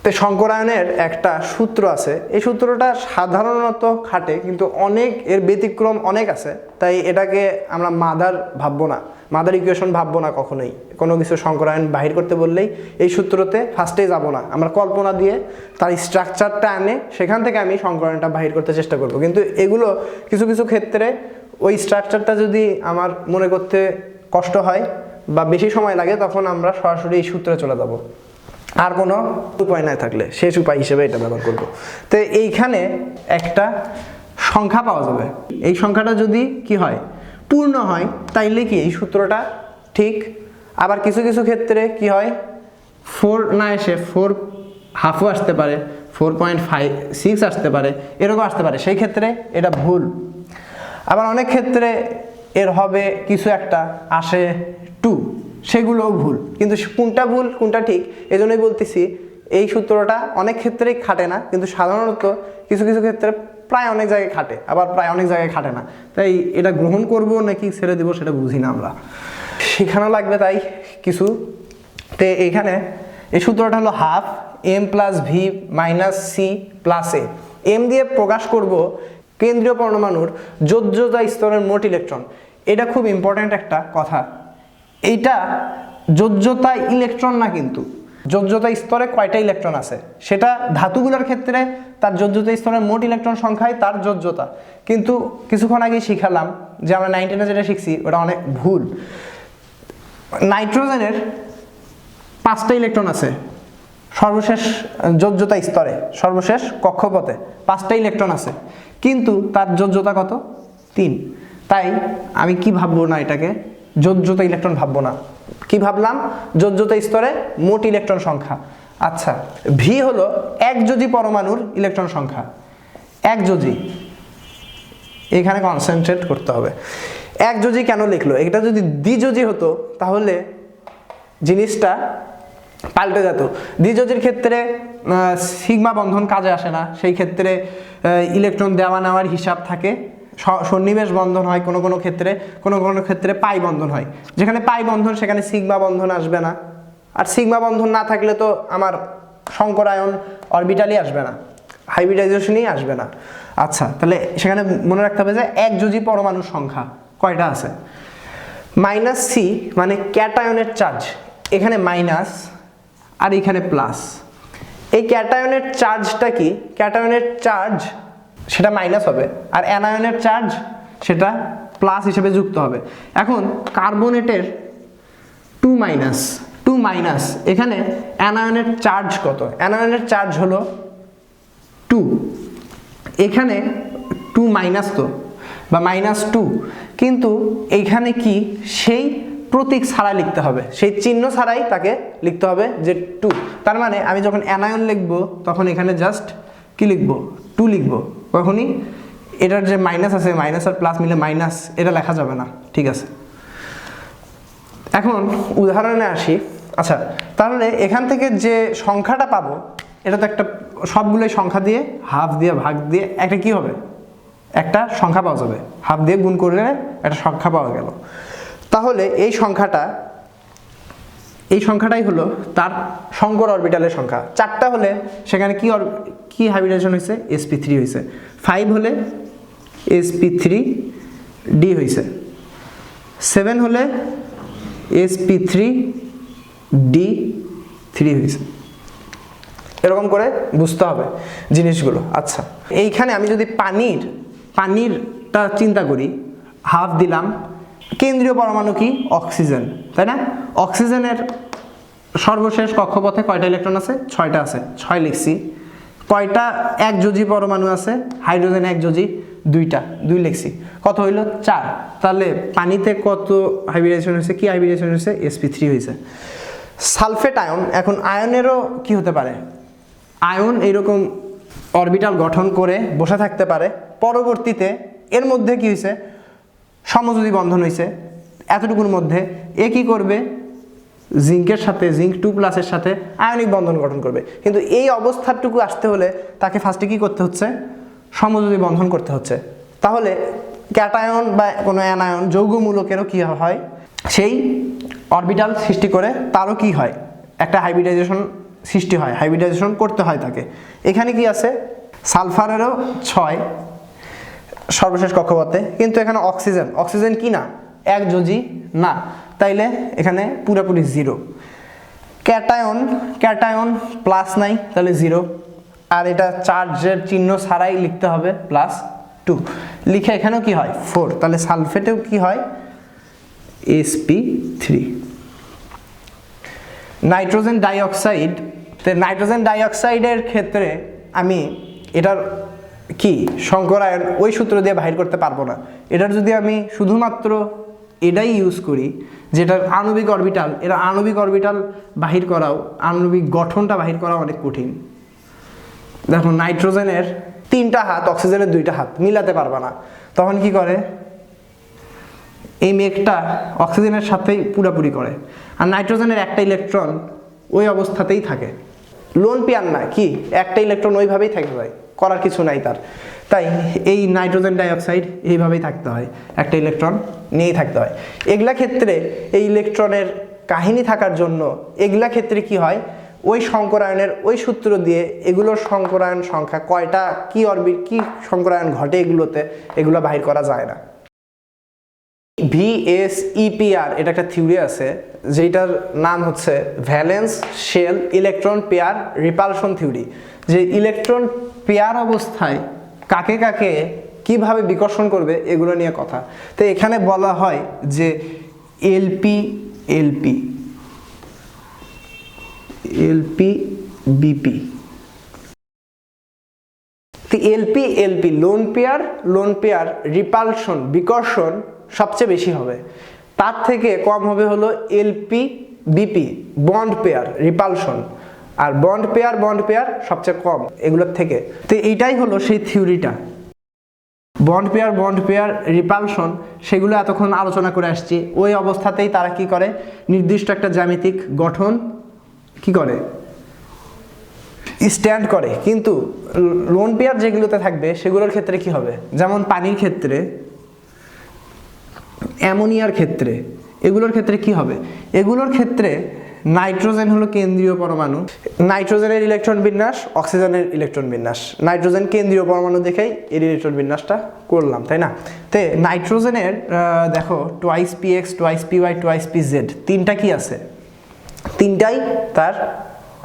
তো সংকরায়নের একটা সূত্র আছে, এই সূত্রটা সাধারণত খাটে, কিন্তু অনেক এর ব্যতিক্রম অনেক আছে, তাই এটাকে আমরা মাদার ভাববো না, মাদার ইকুয়েশন ভাববো না কখনোই। কোনো কিছু সংকরায়ন বাহির করতে বললেই এই সূত্রতে ফার্স্টেই যাব না, আমরা কল্পনা দিয়ে তার স্ট্রাকচারটা আনে সেখান থেকে আমি সংকরায়নটা বাহির করতে চেষ্টা করব। কিন্তু এগুলো কিছু কিছু ক্ষেত্রে ওই স্ট্রাকচারটা যদি আমার মনে করতে কষ্ট হয় বা বেশি সময় লাগে, তখন আমরা সরাসরি এই সূত্রে চলে যাব, আর কোনো উপায় নাই থাকলে শেষ উপায় হিসেবে এটা ব্যবহার করব। তো এইখানে একটা সংখ্যা পাওয়া যাবে, এই সংখ্যাটা যদি কি হয় পূর্ণ হয় তাইলে কি এই সূত্রটা ঠিক। আবার কিছু কিছু ক্ষেত্রে কি হয় 4 না এসে 4.5 আসতে পারে, 4.56 আসতে পারে, এরকম আসতে পারে, সেই ক্ষেত্রে এটা ভুল। আবার অনেক ক্ষেত্রে এর হবে কিছু একটা আসে 2, সেগুলোও ভুল। কিন্তু কোনটা ভুল কোনটা ঠিক এজন্যই বলতেছি এই সূত্রটা অনেক ক্ষেত্রেই খাটে না, কিন্তু সাধারণত কিছু কিছু ক্ষেত্রে প্রায় অনেক জায়গায় খাটে, আবার প্রায় অনেক জায়গায় খাটে না। তাই এটা গ্রহণ করব নাকি ছেড়ে দেব সেটা বুঝি না আমরা, শেখানো লাগবে তাই কিছু। তো এইখানে এই সূত্রটা হলো half m plus V minus C plus A. M দিয়ে প্রকাশ করব কেন্দ্রীয় পরমাণুর যোজ্যতা স্তরের মোট ইলেকট্রন। এটা খুব ইম্পর্ট্যান্ট একটা কথা, এইটা যোজ্যতা ইলেকট্রন না, কিন্তু যোজ্যতা স্তরে কয়টা ইলেকট্রন আছে সেটা ধাতুগুলোর ক্ষেত্রে তার যোজ্যতা স্তরের মোট ইলেকট্রন সংখ্যায় তার যোজ্যতা। কিন্তু কিছুক্ষণ আগেই শিখালাম যে আমরা 19 যেটা শিখছি ওটা অনেক ভুল। নাইট্রোজেনের 5টা ইলেকট্রন আছে সর্বশেষ যোজ্যতা স্তরে, সর্বশেষ কক্ষপথে 5টা ইলেকট্রন আছে, কিন্তু তার যোজ্যতা কত 3। তাই আমি কি ভাববো না, এটাকে যোজ্যতা ইলেকট্রন ভাববো না, কি ভাবলাম যোজ্যতা স্তরে মোট ইলেকট্রন সংখ্যা। আচ্ছা, ভি হলো একযোজী পরমাণুর ইলেকট্রন সংখ্যা, একযোজী, এখানে কনসেন্ট্রেট করতে হবে। একযোজী কেন লিখলো, এটা যদি দ্বিযোজী হতো তাহলে জিনিসটা পাল্টে যেত। দ্বিযোজীর ক্ষেত্রে সিগমা বন্ধন কাজে আসে না, সেই ক্ষেত্রে ইলেকট্রন দেওয়া নেওয়ার হিসাব থাকে, সন্নিবেশ বন্ধন হয় কোনো কোনো ক্ষেত্রে, কোনো কোনো ক্ষেত্রে পাই বন্ধন হয়। যেখানে পাই বন্ধন সেখানে সিগমা বন্ধন আসবে না, আর সিগমা বন্ধন না থাকলে তো আমার সংকরায়ন অরবিটালই আসবে না, হাইব্রিডাইজেশনই আসবে না। আচ্ছা, তাহলে সেখানে মনে রাখতে হবে যে একযোজী পরমাণুর সংখ্যা কয়টা আছে। মাইনাস সি মানে ক্যাটায়নের চার্জ, এখানে মাইনাস আর এখানে প্লাস। এই ক্যাটায়নের চার্জটা কি, ক্যাটায়নের চার্জ সেটা মাইনাস হবে, আর অ্যানায়নের চার্জ সেটা প্লাস হিসেবে যুক্ত হবে। এখন কার্বনেটের 2 মাইনাস, এখানে অ্যানায়নের চার্জ কত, অ্যানায়নের চার্জ হলো 2, এখানে 2 মাইনাস তো বা -2, কিন্তু এইখানে কি সেই প্রতীক ছাড়াই লিখতে হবে, সেই চিহ্ন ছাড়াই তাকে লিখতে হবে যে 2। তার মানে আমি যখন অ্যানায়ন লিখবো তখন এখানে জাস্ট কি লিখবো 2 লিখবো, কখনই এটার যে মাইনাস আছে মাইনাস আর প্লাস মিলে মাইনাস এটা লেখা যাবে না, ঠিক আছে। এখন উদাহরণে আসি। আচ্ছা, তাহলে এখান থেকে যে সংখ্যাটা পাবো এটা তো একটা সবগুলোই সংখ্যা দিয়ে হাফ দিয়ে ভাগ দিয়ে একটা কি হবে, একটা সংখ্যা পাওয়া যাবে, হাফ দিয়ে গুণ করলে একটা সংখ্যা পাওয়া গেল। তাহলে এই সংখ্যাটাই হলো তার সংকর অরবিটালের সংখ্যা। 4টা হলে সেখানে কি হাইব্রিডাইজেশন হয়েছে, sp3 হয়েছে। 5 হলে sp3d হয়েছে, 7 হলে sp3d3 হয়েছে। এরকম করে বুঝতে হবে জিনিসগুলো। আচ্ছা, এইখানে আমি যদি পানিরটা চিন্তা করি, হাফ দিলাম, কেন্দ্রীয় পরমাণু কি অক্সিজেন, তাই না? অক্সিজেনের সর্বশেষ কক্ষপথে কয়টা ইলেকট্রন আছে, 6টা আছে, 6 লিখছি। কয়টা একযোজী পরমাণু আছে, হাইড্রোজেন একযোজী 2 লিখছি, কত হইল 4। তাহলে পানিতে কত হাইব্রিডাইজেশন হয়েছে, কি হাইব্রিডাইজেশন হয়েছে, sp3 হয়েছে। সালফেট আয়ন, এখন আয়নেরও কি হতে পারে, আয়ন এইরকম অরবিটাল গঠন করে বসে থাকতে পারে, পরবর্তীতে এর মধ্যে কি হয়েছে সমযোজী বন্ধন হয়েছে, এতটুকুর মধ্যে এ কি করবে জিঙ্কের সাথে, জিঙ্ক 2+ এর সাথে আয়নিক বন্ধন গঠন করবে। কিন্তু এই অবস্থাটুকু আসতে হলে তাকে ফার্স্টে কি করতে হচ্ছে, সমযোজী বন্ধন করতে হচ্ছে। তাহলে ক্যাটায়ন বা কোনো অ্যানায়ন যৌগমূলকেরও কি হয়, সেই অরবিটাল সৃষ্টি করে তারও কি হয়, একটা হাইব্রিডাইজেশন সৃষ্টি হয়, হাইব্রিডাইজেশন করতে হয় তাকে। এখানে কি আছে, সালফারেরও 6 সর্বশেষ কক্ষপথে, কিন্তু এখানে অক্সিজেন কি না, একযোজি না, তাইলে এখানে পুরোপুরি 0। ক্যাটায়ন প্লাস নাই, তাহলে 0, আর এটা চার্জের চিহ্ন ছাড়াই লিখতে হবে +2 লিখে এখানেও কি হয় 4, তাহলে সালফেটেও কি হয় sp3। নাইট্রোজেন ডাইঅক্সাইডের ক্ষেত্রে আমি এটার কি সংকরায়ন ওই সূত্র দিয়ে বাহির করতে পারবো না। এটার যদি আমি শুধুমাত্র এটাই ইউজ করি, যেটার আণবিক অরবিটাল বাহির করাও, আণবিক গঠনটা বাহির করা অনেক কঠিন। দেখো নাইট্রোজেনের 3টা হাত, অক্সিজেনের 2টা হাত, মিলাতে পারবা না। তখন কি করে, এই মেঘটা অক্সিজেনের সাথেই পুরাপুরি করে, আর নাইট্রোজেনের একটা ইলেকট্রন ওই অবস্থাতেই থাকে। লোন পেয়ার না, কি একটা ইলেকট্রন ওইভাবেই থেকে যায়, করার কিছু নাই তার। তাই এই নাইট্রোজেন ডাইঅক্সাইড এইভাবেই থাকতে হয়, একটা ইলেকট্রন নিয়েই থাকতে হয়। এগুলা ক্ষেত্রে এই ইলেকট্রনের কাহিনী থাকার জন্য এগুলা ক্ষেত্রে কি হয়, ওই সংকরায়নের ওই সূত্র দিয়ে এগুলোর সংকরায়ন সংখ্যা কয়টা, কি সংকরায়ন ঘটে এগুলোতে, এগুলো বাহির করা যায় না। VSEPR এটা একটা থিওরি আছে, যেটার নাম হচ্ছে valence shell electron pair repulsion theory, যে ইলেকট্রন পেয়ার অবস্থায় কাকে কাকে কিভাবে বিকর্ষণ করবে এগুলো নিয়ে কথা। তো এখানে বলা হয় যে LP BP, LP lone pair repulsion বিকর্ষণ সবচেয়ে বেশি হবে, তার থেকে কম হবে হলো LP-BP বন্ড পেয়ার রিপালশন, আর বন্ড পেয়ার সবচেয়ে কম এগুলোর থেকে। তো এইটাই হলো সেই থিওরিটা, বন্ড পেয়ার রিপালশন, সেগুলো এতক্ষণ আলোচনা করে আসছি। ওই অবস্থাতেই তারা কি করে, নির্দিষ্ট একটা জ্যামিতিক গঠন কি করে, স্ট্যান্ড করে। কিন্তু লোন পেয়ার যেগুলোতে থাকবে সেগুলোর ক্ষেত্রে কি হবে, যেমন পানির ক্ষেত্রে, অ্যামোনিয়ার ক্ষেত্রে, এগুলোর ক্ষেত্রে কি হবে, এগুলোর ক্ষেত্রে নাইট্রোজেন হলো কেন্দ্রীয় পরমাণু, নাইট্রোজেনের ইলেকট্রন বিন্যাস, অক্সিজেনের ইলেকট্রন বিন্যাস, নাইট্রোজেন কেন্দ্রীয় পরমাণু দেখেই এর ইলেকট্রন বিন্যাসটা করলাম, তাই না? তে নাইট্রোজেনের দেখো 2px 2py 2pz 3টা কি আছে, 3টাই তার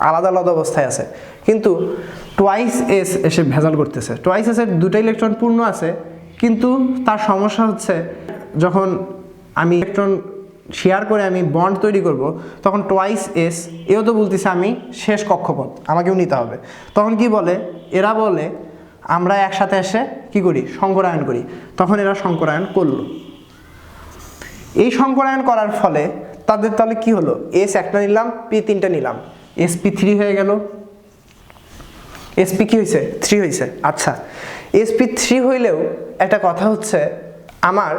আলাদা অবস্থায় আছে, কিন্তু 2s এসে ভেজাল করতেছে। 2s এর 2টা ইলেকট্রন পূর্ণ আছে, কিন্তু তার সমস্যা হচ্ছে যখন আমি ইলেকট্রন শেয়ার করে আমি বন্ড তৈরি করব, তখন 2s এও তো বলতেছে আমি শেষ কক্ষপথ, আমাকেও নিতে হবে। তখন কি বলে, এরা বলে আমরা একসাথে এসে কি করি, সংকরায়ন করি। তখন এরা সংকরায়ন করলো। এই সংকরায়ন করার ফলে তাদের তাহলে কি হলো, S একটা নিলাম, P 3টা নিলাম, sp3 হয়ে গেল। sp কি হয়েছে, 3 হয়েছে। আচ্ছা, sp3 হইলেও একটা কথা হচ্ছে, আমার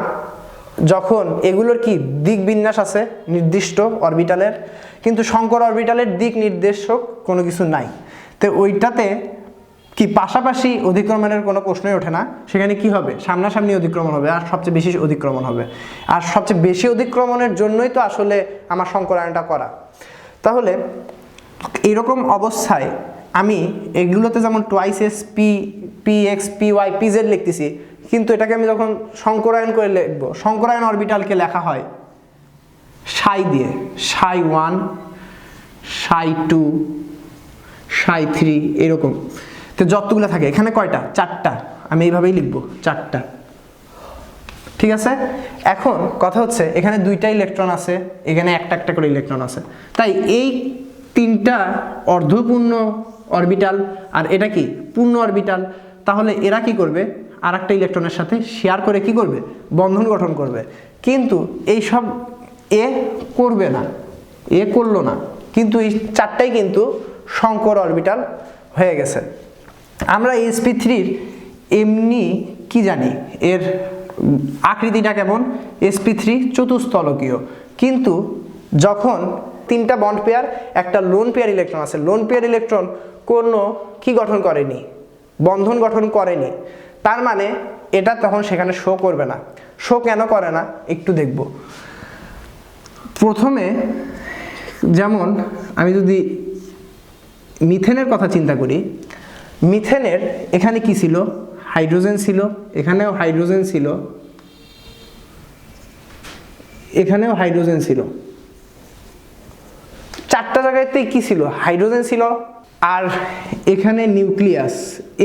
যখন এগুলোর কি দিক বিন্যাস আছে নির্দিষ্ট অরবিটালের, কিন্তু সংকর অরবিটালের দিক নির্দেশক কোনো কিছু নাই। তো ওইটাতে কি পাশাপাশি অধিক্রমণের কোনো প্রশ্নই ওঠে না, সেখানে কি হবে, সামনাসামনি অধিক্রমণ হবে, আর সবচেয়ে বেশি অধিক্রমণ হবে। আর সবচেয়ে বেশি অধিক্রমণের জন্যই তো আসলে আমার সংকরায়নটা করা। তাহলে এরকম অবস্থায় আমি এগুলোতে যেমন 2s px py pz লিখতেছি, কিন্তু এটাকে আমি যখন সংকরায়ন করে লিখবো, সংকরায়ন অরবিটালকে লেখা হয় সাই দিয়ে, সাই1 সাই2 সাই3 এরকম। তো যতগুলো থাকে এখানে কয়টা, 4টা, আমি এইভাবেই লিখবো 4টা, ঠিক আছে। এখন কথা হচ্ছে এখানে 2টা ইলেকট্রন আছে, এখানে একটা করে ইলেকট্রন আছে, তাই এই 3টা অর্ধপূর্ণ অরবিটাল, আর এটা কি পূর্ণ অরবিটাল। তাহলে এরা কি করবে, আর একটা ইলেকট্রনের সাথে শেয়ার করে কি করবে, বন্ধন গঠন করবে। কিন্তু এই সব এ করবে না, এ করলো না, কিন্তু এই 4টাই কিন্তু সংকর অরবিটাল হয়ে গেছে। আমরা sp3-র এমনি কি জানি, এর আকৃতিটা কেমন, sp3 চতুস্তলকীয়, কিন্তু যখন 3টা বন্ড পেয়ার, একটা লোন পেয়ার ইলেকট্রন আছে, লোন পেয়ার ইলেকট্রন কোনো কি গঠন করেনি, বন্ধন গঠন করেনি, তার মানে এটা তখন সেখানে শো করবে না। শো কেন করে না একটু দেখব। প্রথমে যেমন আমি যদি মিথেনের কথা চিন্তা করি, মিথেনের এখানে কি ছিল, হাইড্রোজেন ছিল, এখানেও হাইড্রোজেন ছিল, এখানেও হাইড্রোজেন ছিল, চারটা জায়গাতেই কি ছিল, হাইড্রোজেন ছিল। আর এখানে নিউক্লিয়াস,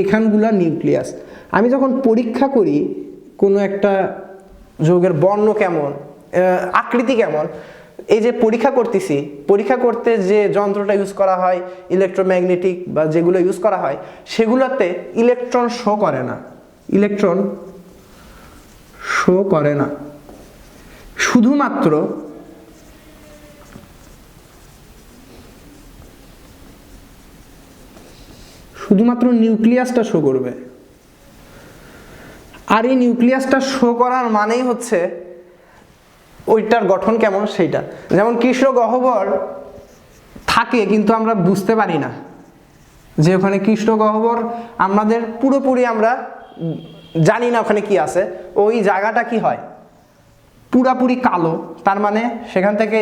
এখানগুলা নিউক্লিয়াস। আমি যখন পরীক্ষা করি কোনো একটা যৌগের বর্ণ কেমন, আকৃতি কেমন, এই যে পরীক্ষা করতেছি, পরীক্ষা করতে যে যন্ত্রটা ইউজ করা হয়, ইলেকট্রোম্যাগনেটিক বা যেগুলো ইউজ করা হয়, সেগুলোতে ইলেকট্রন শো করে না, ইলেকট্রন শো করে না, শুধুমাত্র নিউক্লিয়াসটা শো করবে। আর এই নিউক্লিয়াসটা শো করার মানেই হচ্ছে ওইটার গঠন কেমন সেইটা। যেমন কৃষ্ণ গহ্বর থাকে কিন্তু আমরা বুঝতে পারি না যে ওখানে কৃষ্ণ গহ্বর, আমাদের পুরোপুরি আমরা জানি না ওখানে কি আছে। ওই জায়গাটা কি হয়, পুরাপুরি কালো, তার মানে সেখান থেকে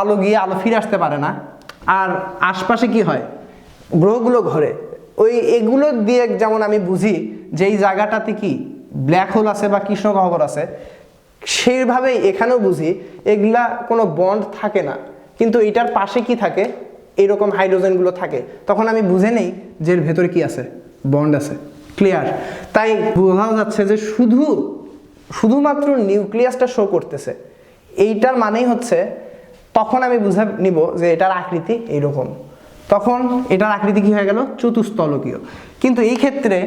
আলো গিয়ে আলো ফিরে আসতে পারে না। আর আশপাশে কি হয়, গ্রহগুলো ঘোরে। ওই এগুলো দিয়ে যেমন আমি বুঝি যে এই জায়গাটাতে কি ব্ল্যাক হোল আছে বা কৃষ্ণ গহ্বর আছে, সেইভাবেই এখানেও বুঝি এগুলা কোনো বন্ড থাকে না, কিন্তু এটার পাশে কি থাকে, এইরকম হাইড্রোজেনগুলো থাকে। তখন আমি বুঝে নেই যে এর ভেতরে কি আছে, বন্ড আছে। ক্লিয়ার? তাই বোঝা যাচ্ছে যে শুধুমাত্র নিউক্লিয়াসটা শো করতেছে, এইটার মানেই হচ্ছে তখন আমি বুঝে নিব যে এটার আকৃতি এইরকম। তখন এটার আকৃতি কি হয়ে গেল, চতুস্তলকীয়। কিন্তু এই ক্ষেত্রে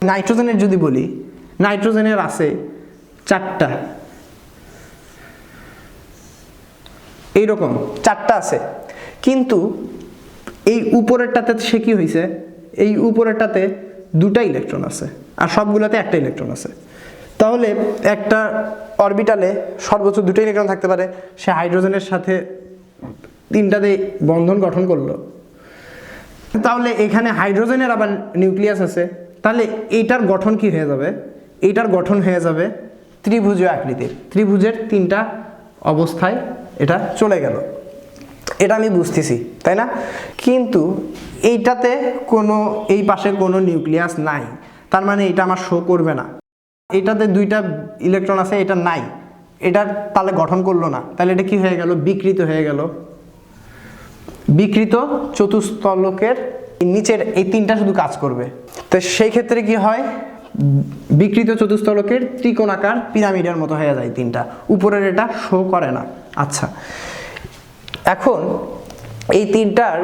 নাইট্রোজেনের যদি বলি, নাইট্রোজেনের আছে চারটা, এইরকম চারটা আছে, কিন্তু এই উপরেরটাতে সে কি হয়েছে, এই উপরেরটাতে দুটা ইলেকট্রন আছে আর সবগুলোতে একটা ইলেকট্রন আছে। তাহলে একটা অরবিটালে সর্বোচ্চ দুটো ইলেকট্রন থাকতে পারে, সে হাইড্রোজেনের সাথে তিনটাতে বন্ধন গঠন করলো। তাহলে এখানে হাইড্রোজেনের আবার নিউক্লিয়াস আছে, তাহলে এইটার গঠন কি হয়ে যাবে, এইটার গঠন হয়ে যাবে ত্রিভুজীয় আকৃতির। ত্রিভুজের তিনটা অবস্থায় এটা চলে গেল, এটা আমি বুঝতেছি, তাই না? কিন্তু এইটাতে কোনো, এই পাশে কোনো নিউক্লিয়াস নাই, তার মানে এটা আমার শো করবে না। এটাতে দুইটা ইলেকট্রন আছে, এটা নাই, এটা তাহলে গঠন করলো না, তাহলে এটা কি হয়ে গেল, বিকৃত হয়ে গেল। বিকৃত চতুস্তলকের নিচের এই তিনটা শুধু কাজ করবে। তো সেই ক্ষেত্রে কি হয়, বিকৃত চতুস্তলকের ত্রিকোণাকার পিরামিডের মতো হয়ে যায় তিনটা, উপরের এটা শো করে না। আচ্ছা, এখন এই তিনটার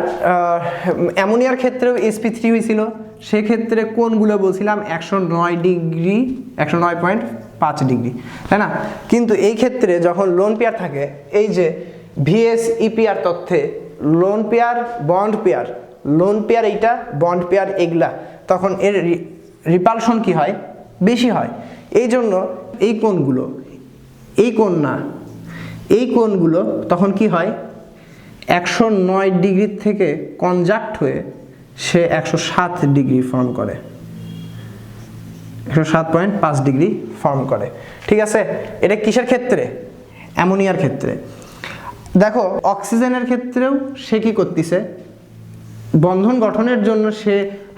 অ্যামোনিয়ার ক্ষেত্রেও sp3 হয়েছিল, সেক্ষেত্রে কোনগুলো বলছিলাম 109 ডিগ্রি, 109.5 ডিগ্রি, তাই না? কিন্তু এই ক্ষেত্রে যখন লোন পেয়ার থাকে, এই যে VSEPR তথ্যে lone pair, bond pair, lone pair এইটা, বন্ড পেয়ার এগুলা, তখন এর রিপালশন কি হয়, বেশি হয়। এই জন্য এই কোণগুলো, এই কোণ না, এই কোণগুলো তখন কি হয়, 109 ডিগ্রি থেকে কনজাক্ট হয়ে সে 107 ডিগ্রি ফর্ম করে, 107.5 ডিগ্রি ফর্ম করে। ঠিক আছে? এটা কিসের ক্ষেত্রে, অ্যামোনিয়ার ক্ষেত্রে। দেখো অক্সিজেনের ক্ষেত্রেও সে কি করতেছে, বন্ধন গঠনের জন্য সে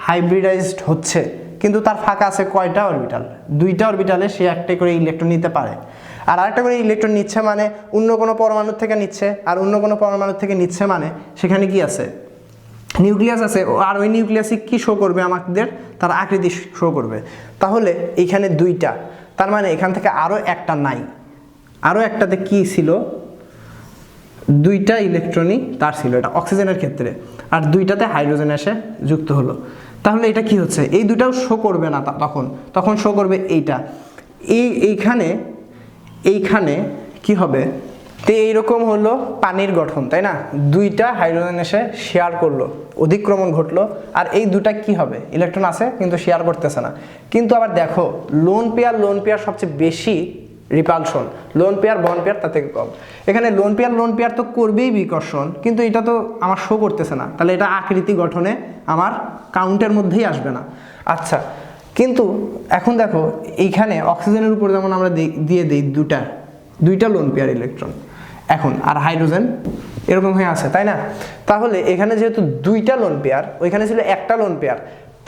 হাইব্রিডাইজড হচ্ছে, কিন্তু তার ফাঁকা আছে কয়টা অরবিটাল, দুইটা অরবিটালে সে একটা করে ইলেকট্রন নিতে পারে। আর আরেকটা করে ইলেকট্রন নিচ্ছে মানে অন্য কোনো পরমাণুর থেকে নিচ্ছে, আর অন্য কোনো পরমাণুর থেকে নিচ্ছে মানে সেখানে কি আছে, নিউক্লিয়াস আছে। আর ওই নিউক্লিয়াসে কি শো করবে আমাদের, তার আকৃতি শো করবে। তাহলে এইখানে দুইটা, তার মানে এখান থেকে আরও একটা নাই, আরও একটাতে কি ছিল, দুইটা ইলেকট্রনই তার ছিল, এটা অক্সিজেনের ক্ষেত্রে, আর দুইটাতে হাইড্রোজেন এসে যুক্ত হলো। তাহলে এটা কি হচ্ছে, এই দুটাও শো করবে না, তখন শো করবে এইটা। এইখানে কি হবে, তো এইরকম হলো পানির গঠন, তাই না? দুইটা হাইড্রোজেন এসে শেয়ার করলো, অধিক্রমণ ঘটলো, আর এই দুটা কি হবে, ইলেকট্রন আছে কিন্তু শেয়ার করতেছে না। কিন্তু আবার দেখো লোন পেয়ার সবচেয়ে বেশি repulsion, lone pair bond pair তার থেকে কম। এখানে লোন পেয়ার তো করবেই বিকর্ষণ, কিন্তু এটা তো আমার শো করতেছে না, তাহলে এটা আকৃতি গঠনে আমার কাউন্টের মধ্যেই আসবে না। আচ্ছা, কিন্তু এখন দেখো এইখানে অক্সিজেনের উপর যেমন আমরা দিয়ে দিই দুইটা লোন পেয়ার ইলেকট্রন, এখন আর হাইড্রোজেন এরকম হয়ে আছে, তাই না? তাহলে এখানে যেহেতু দুইটা লোন পেয়ার, ওইখানে ছিল একটা লোন পেয়ার,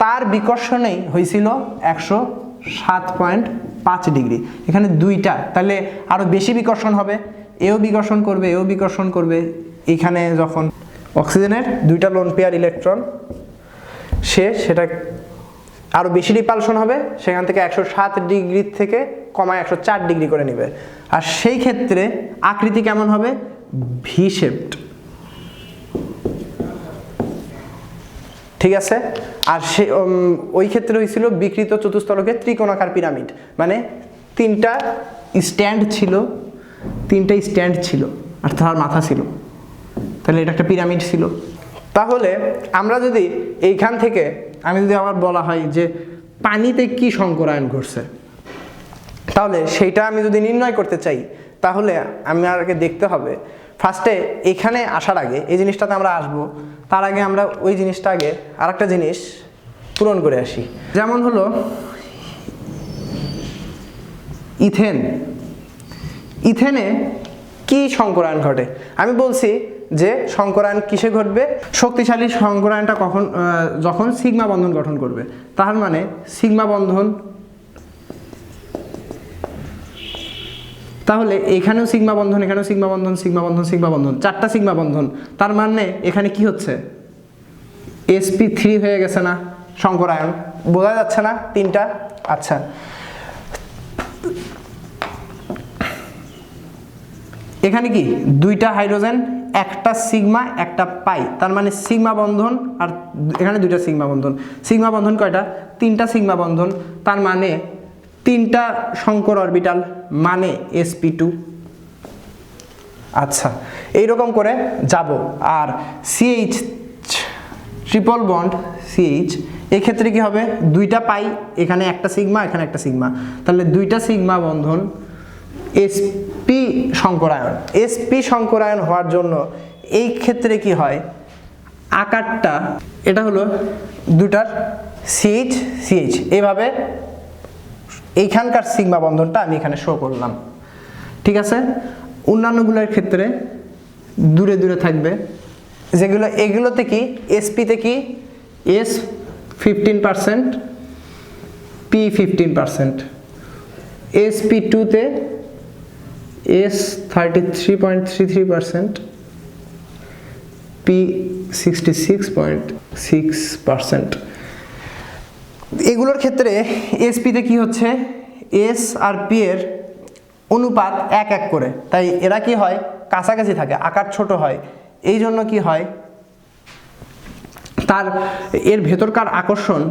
তার বিকর্ষণেই হয়েছিল 107.5 ডিগ্রি, এখানে দুইটা, তাহলে আরো বেশি বিকর্ষণ হবে, এও বিকর্ষণ করবে, এও বিকর্ষণ করবে। এখানে যখন অক্সিজেনের দুইটা লোন পেয়ার ইলেকট্রন, সেটা আরো বেশি রিপালশন হবে, সেখান থেকে 107 ডিগ্রি থেকে কমায় 104 ডিগ্রি করে নেবে। আর সেই ক্ষেত্রে আকৃতি কেমন হবে? ভি শেপড, ঠিক আছে? আর সে ওই ক্ষেত্রে হয়েছিল বিকৃত চতুস্তলকের ত্রিকোণাকার পিরামিড, মানে তিনটা স্ট্যান্ড ছিল আর তার মাথা ছিল, তাহলে এটা একটা পিরামিড ছিল। তাহলে আমরা যদি এইখান থেকে আমি যদি আবার বলা হয় যে পানিতে কি সংকরায়ন ঘটছে, তাহলে সেইটা আমি যদি নির্ণয় করতে চাই, তাহলে আমাকে দেখতে হবে ফার্স্টে এখানে আসার আগে, এই জিনিসটাতে আমরা আসবো, তার আগে আমরা ওই জিনিসটা আগে আর একটা জিনিস পূরণ করে আসি। যেমন হলো ইথেনে কি সংকরায়ন ঘটে? আমি বলছি যে সংকরায়ন কিসে ঘটবে? শক্তিশালী সংকরায়নটা যখন সিগমা বন্ধন গঠন করবে। তার মানে সিগমা বন্ধন, তাহলে এখানেও সিগমা বন্ধন, এখানেও সিগমা বন্ধন, চারটা সিগমা বন্ধন। তার মানে এখানে কি হচ্ছে? sp3 হয়ে গেছে না সংকরায়ন? বোঝা যাচ্ছে না তিনটা? আচ্ছা, এখানে কি দুইটা হাইড্রোজেন, একটা সিগমা একটা পাই, তার মানে সিগমা বন্ধন, আর এখানে দুইটা সিগমা বন্ধন। সিগমা বন্ধন কয়টা? তিনটা সিগমা বন্ধন, তার মানে তিনটা সংকর অরবিটাল, মানে sp2। আচ্ছা, এইরকম করে যাব। আর CH ট্রিপল বন্ড CH, এই ক্ষেত্রে কি হবে? দুইটা পাই, এখানে একটা সিগমা, এখানে একটা সিগমা, তাহলে দুইটা সিগমা বন্ধন, sp সংকরায়ন হওয়ার জন্য এই ক্ষেত্রে কি হয়? আকারটা এটা হলো দুটার CH, এইভাবে এইখানকার সিগমা বন্ধনটা আমি এখানে শো করলাম, ঠিক আছে? অন্যান্যগুলোর ক্ষেত্রে দূরে দূরে থাকবে, যেগুলো এগুলোতে কি sp তে কি s 15%, p 15%, sp2 তে s 33.33%, p 66.6%। এগুলোর ক্ষেত্রে sp তে কি হচ্ছে? s আর p এর অনুপাত 1:1 করে, তাই এরা কি হয়? কাছাকাছি থাকে, আকার ছোট হয়, এই জন্য কি হয়? এর ভেতরকার আকর্ষণ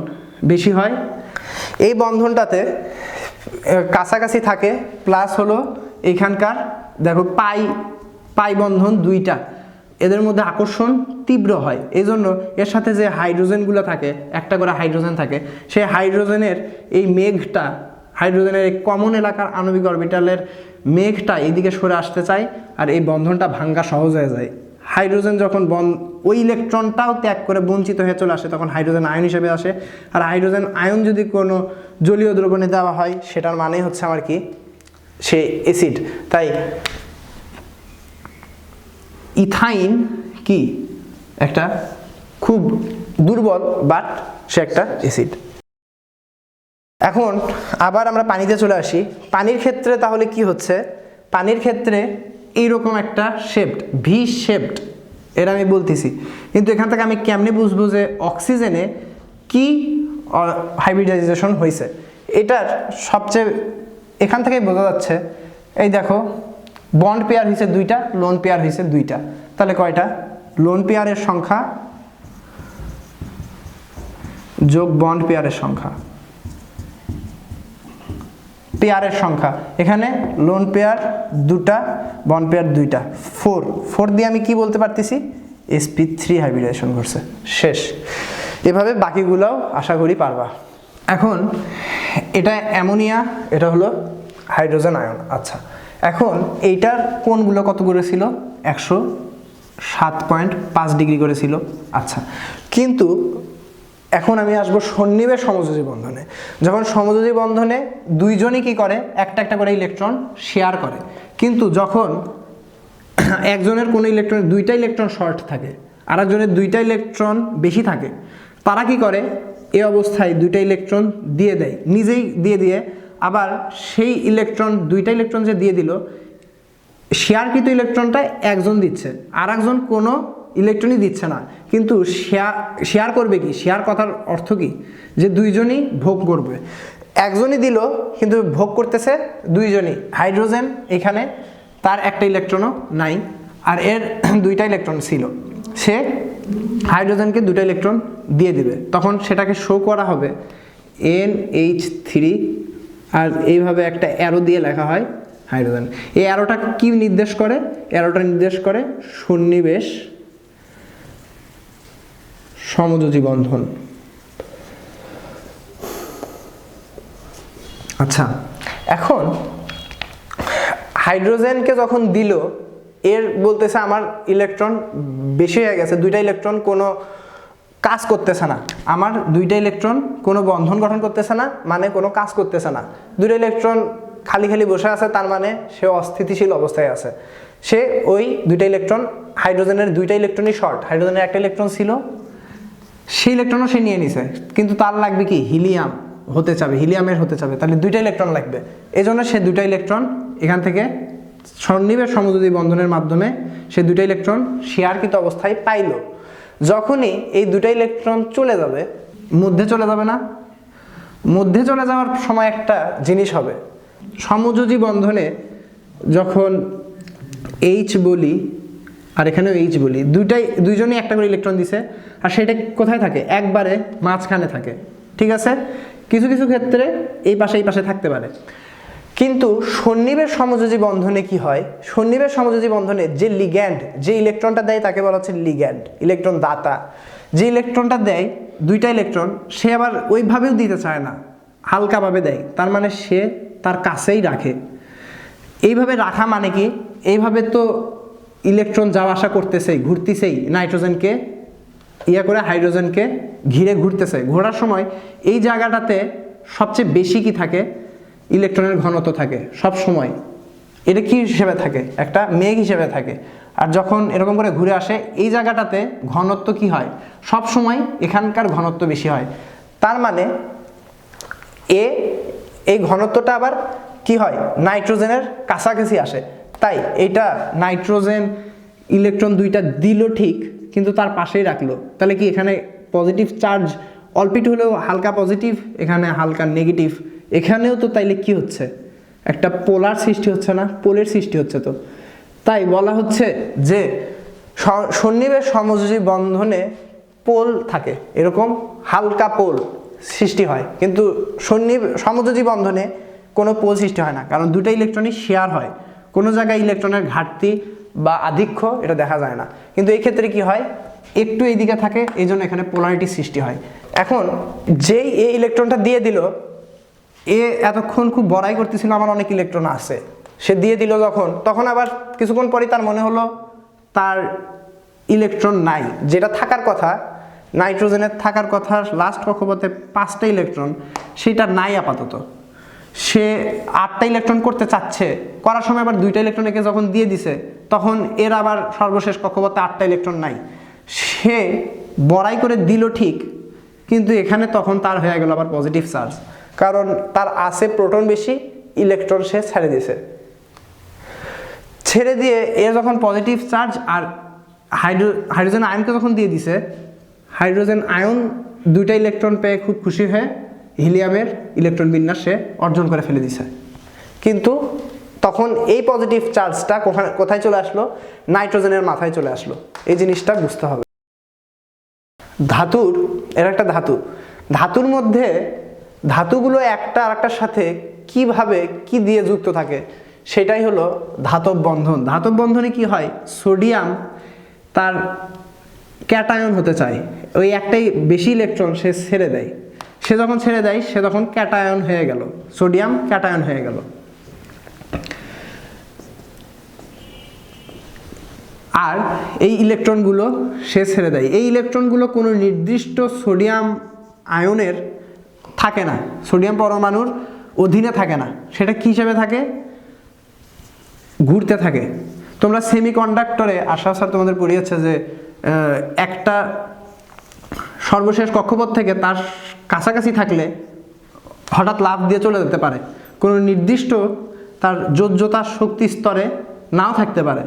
বেশি হয়, এই বন্ধনটাতে কাছাকাছি থাকে, প্লাস হলো এইখানকার দেখো পাই বন্ধন দুইটা, এদের মধ্যে আকর্ষণ তীব্র হয়, এই জন্য এর সাথে যে হাইড্রোজেনগুলো থাকে, একটা করে হাইড্রোজেন থাকে, সেই হাইড্রোজেনের এই মেঘটা, হাইড্রোজেনের এই কমন এলাকার আণবিক অরবিটালের মেঘটা এইদিকে সরে আসতে চায়, আর এই বন্ধনটা ভাঙ্গা সহজ হয়ে যায়। হাইড্রোজেন যখন ওই ইলেকট্রনটাও ত্যাগ করে বঞ্চিত হয়ে চলে আসে, তখন হাইড্রোজেন আয়ন হিসেবে আসে। আর হাইড্রোজেন আয়ন যদি কোনো জলীয় দ্রবণে দেওয়া হয়, সেটার মানে হচ্ছে আমার কি? সে অ্যাসিড। তাই ইথাইন কি একটা খুব দুর্বল, বাট সে একটা অ্যাসিড। এখন আবার আমরা পানিতে চলে আসি। পানির ক্ষেত্রে তাহলে কি হচ্ছে? পানির ক্ষেত্রে এইরকম একটা শেপড, ভি শেপড, এর আমি বলতেছি, কিন্তু এখান থেকে আমি কেমনে বুঝবো যে অক্সিজেনে কি হাইব্রিডাইজেশন হয়েছে? এটার সবচেয়ে এখান থেকেই বোঝা যাচ্ছে। এই দেখো, বন্ড পেয়ার হয়েছে দুইটা, লোন পেয়ার হয়েছে দুইটা, তাহলে কয়টা? লোন পেয়ারের সংখ্যা যোগ বন্ড পেয়ারের সংখ্যা, পেয়ারের সংখ্যা, এখানে লোন পেয়ার দুটা, বন্ড পেয়ার দুইটা, 4 দিয়ে আমি কি বলতে পারতেছি? sp3 হাইব্রিডাইজেশন ঘটছে, শেষ। এভাবে বাকিগুলোও আশা করি পারবা। এখন এটা অ্যামোনিয়া, এটা হলো হাইড্রোজেন আয়ন। আচ্ছা, এখন এইটার কোণগুলো কত করে ছিল? 107.5 ডিগ্রি করে ছিল। আচ্ছা, কিন্তু এখন আমি আসবো সন্নিবেশ সমযোজী বন্ধনে। যখন সমযোজী বন্ধনে দুইজনই কি করে? একটা একটা করে ইলেকট্রন শেয়ার করে, কিন্তু যখন একজনের কোনো ইলেকট্রনের দুইটা ইলেকট্রন শর্ট থাকে, আর একজনের দুইটা ইলেকট্রন বেশি থাকে, তারা কি করে এই অবস্থায় দুইটা ইলেকট্রন দিয়ে দেয়, নিজেই দিয়ে আবার সেই ইলেকট্রন দুইটা ইলেকট্রন যে দিয়ে দিল, শেয়ারকৃত ইলেকট্রনটা একজন দিচ্ছে, আর একজন কোনো ইলেকট্রনই দিচ্ছে না। কিন্তু শেয়ার করবে কি? শেয়ার কথার অর্থ কি? যে দুইজনই ভোগ করবে। একজনই দিল কিন্তু ভোগ করতেছে দুইজনই। হাইড্রোজেন এখানে তার একটা ইলেকট্রনও নাই, আর এর দুইটা ইলেকট্রন ছিল, সে হাইড্রোজেনকে দুটো ইলেকট্রন দিয়ে দিবে। তখন সেটাকে শো করা হবে NH3, আর এইভাবে একটা অ্যারো দিয়ে লেখা হয় হাইড্রোজেন। এই অ্যারোটা কি নির্দেশ করে? অ্যারোটা নির্দেশ করে সন্নিবেশ সমযোজী বন্ধন। আচ্ছা, এখন হাইড্রোজেনকে যখন দিল, এর বলতেছে আমার ইলেকট্রন বেশি হয়ে গেছে, দুইটা ইলেকট্রন কোনো কাজ করতেছে না, আমার দুইটা ইলেকট্রন কোনো বন্ধন গঠন করতেছে না, মানে কোনো কাজ করতেছে না, দুইটা ইলেকট্রন খালি খালি বসে আছে, তার মানে সে অস্থিতিশীল অবস্থায় আছে। সে ওই দুইটা ইলেকট্রন, হাইড্রোজেনের দুইটা ইলেকট্রনই শর্ট, হাইড্রোজেনের একটা ইলেকট্রন ছিল, সেই ইলেকট্রনও সে নিয়ে নিছে, কিন্তু তার লাগবে কি? হিলিয়াম হতে চাবে, হিলিয়ামের হতে চাবে, তাহলে দুইটা ইলেকট্রন লাগবে। এই জন্য সে দুইটা ইলেকট্রন এখান থেকে সন্নিবেশ সমযোজী বন্ধনের মাধ্যমে সে দুইটা ইলেকট্রন শেয়ারকৃত অবস্থায় পাইল। যখনই এই দুইটা ইলেকট্রন চলে যাবে, মধ্যে চলে যাবে না? মধ্যে চলে যাওয়ার সময় একটা জিনিস হবে, সমযোজী বন্ধনে যখন H বলি আর এখানেও H বলি, দুইজনই একটা করে ইলেকট্রন দিছে, আর সেটা কোথায় থাকে? একবারে মাঝখানে থাকে, ঠিক আছে? কিছু কিছু ক্ষেত্রে এই পাশে থাকতে পারে। কিন্তু সন্নিবেশ সমযোজী বন্ধনে কি হয়? সন্নিবেশ সমযোজী বন্ধনে যে লিগ্যান্ড, যে ইলেকট্রনটা দেয় তাকে বলা হচ্ছে লিগ্যান্ড, ইলেকট্রন দাতা। যে ইলেকট্রনটা দেয় দুইটা ইলেকট্রন, সে আবার ওইভাবেও দিতে চায় না, হালকাভাবে দেয়, তার মানে সে তার কাছেই রাখে। এইভাবে রাখা মানে কি? এইভাবে তো ইলেকট্রন যাওয়া আসা করতেছেই, ঘুরতেছেই, নাইট্রোজেনকে করে হাইড্রোজেনকে ঘিরে ঘুরতেছে। ঘোরার সময় এই জায়গাটাতে সবচেয়ে বেশি কি থাকে? ইলেকট্রনের ঘনত্ব থাকে সব সময়। এটা কি হিসেবে থাকে? একটা মেঘ হিসেবে থাকে। আর যখন এরকম করে ঘুরে আসে, এই জায়গাটাতে ঘনত্ব কি হয়? সব সময় এখানকার ঘনত্ব বেশি হয়। তার মানে এই ঘনত্বটা আবার কি হয়? নাইট্রোজেনের কাছাকাছি আসে। তাই এটা নাইট্রোজেন ইলেকট্রন দুইটা দিল ঠিক, কিন্তু তার পাশেই রাখলো, তাহলে কি এখানে পজিটিভ চার্জ অল্পিট হলেও হালকা পজিটিভ, এখানে হালকা নেগেটিভ, এখানেও তো তাইলে কি হচ্ছে? একটা পোলার সৃষ্টি হচ্ছে না? পোলের সৃষ্টি হচ্ছে। তো তাই বলা হচ্ছে যে সন্নিবেশ সমযোজী বন্ধনে পোল থাকে, এরকম হালকা পোল সৃষ্টি হয়, কিন্তু সমযোজী বন্ধনে কোনো পোল সৃষ্টি হয় না, কারণ দুটো ইলেকট্রনই শেয়ার হয়। কোনো জায়গায় ইলেকট্রনের ঘাটতি বা আধিক্য এটা দেখা যায় না, কিন্তু এই ক্ষেত্রে কি হয়? একটু এইদিকে থাকে, এই জন্য এখানে পোলারিটি সৃষ্টি হয়। এখন যেই এই ইলেকট্রনটা দিয়ে দিল, এতক্ষণ খুব বড়াই করতেছিল আমার অনেক ইলেকট্রন আছে, সে দিয়ে দিল যখন, তখন আবার কিছুক্ষণ পরেই তার মনে হলো তার ইলেকট্রন নাই, যেটা থাকার কথা, নাইট্রোজেনের থাকার কথা লাস্ট কক্ষপথে 5টা ইলেকট্রন, সেটা নাই আপাতত। সে 8টা ইলেকট্রন করতে চাচ্ছে, করার সময় আবার 2টা ইলেকট্রন একে যখন দিয়ে দিছে, তখন এর আবার সর্বশেষ কক্ষপথে 8টা ইলেকট্রন নাই। সে বড়াই করে দিল ঠিক, কিন্তু এখানে তখন তার হয়ে গেল আবার পজিটিভ চার্জ, কারণ তার আছে প্রোটন বেশি, ইলেকট্রন সে ছেড়ে দিয়েছে। ছেড়ে দিয়ে এর যখন পজিটিভ চার্জ আর হাইড্রোজেন আয়নকে যখন দিয়ে দিছে, হাইড্রোজেন আয়ন 2টা ইলেকট্রন পেয়ে খুব খুশি হয়ে হিলিয়ামের ইলেকট্রন বিন্যাস সে অর্জন করে ফেলে দিছে। কিন্তু তখন এই পজিটিভ চার্জটা কোথায় চলে আসলো? নাইট্রোজেনের মাথায় চলে আসলো। এই জিনিসটা বুঝতে হবে। এর একটা ধাতুর মধ্যে ধাতুগুলো একটা আরেকটার সাথে কিভাবে কি দিয়ে যুক্ত থাকে, সেটাই হলো ধাতব বন্ধন। ধাতব বন্ধনে কি হয়? সোডিয়াম তার ক্যাটায়ন হতে চায়, ওই একটাই বেশি ইলেকট্রন সে ছেড়ে দেয়। সে যখন ছেড়ে দেয়, সে তখন ক্যাটায়ন হয়ে গেল, সোডিয়াম ক্যাটায়ন হয়ে গেল। আর এই ইলেকট্রনগুলো সে ছেড়ে দেয়। এই ইলেকট্রনগুলো কোনো নির্দিষ্ট সোডিয়াম আয়নের থাকে না, সোডিয়াম পরমাণুর অধীনে থাকে না, সেটা কি হিসেবে থাকে? ঘুরতে থাকে। তোমরা সেমিকন্ডাক্টরে আশা স্যার তোমাদের পড়িয়েছে যে একটা সর্বশেষ কক্ষপথ থেকে তার কাছাকাছি থাকলে হঠাৎ লাফ দিয়ে চলে যেতে পারে, কোনো নির্দিষ্ট তার যোজ্যতার শক্তি স্তরে নাও থাকতে পারে।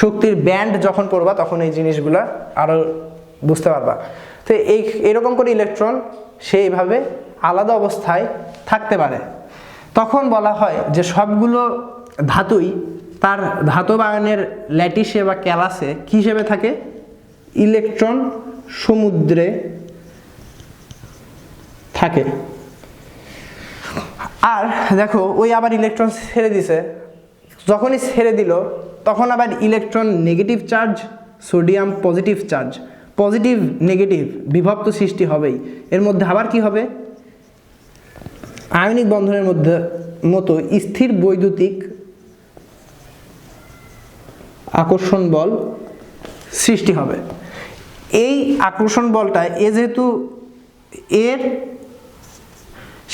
শক্তির ব্যান্ড যখন পড়বা তখন এই জিনিসগুলো আরও বুঝতে পারবা। তো এরকম করে ইলেকট্রন সেইভাবে আলাদা অবস্থায় থাকতে পারে। তখন বলা হয় যে সবগুলো ধাতুই তার ধাতব আয়নের ল্যাটিসে বা ক্যালাসে কী হিসেবে থাকে, ইলেকট্রন সমুদ্রে থাকে। আর দেখো ওই আবার ইলেকট্রন ছেড়ে দিছে, যখনই ছেড়ে দিল তখন আবার electron negative charge, sodium positive charge, positive negative বিভক্ত সৃষ্টি হবেই। এর মধ্যে আবার কি হবে, আয়নিক বন্ধনের মধ্যে মতো স্থির বৈদ্যুতিক আকর্ষণ বল সৃষ্টি হবে। এই আকর্ষণ বলটা যেহেতু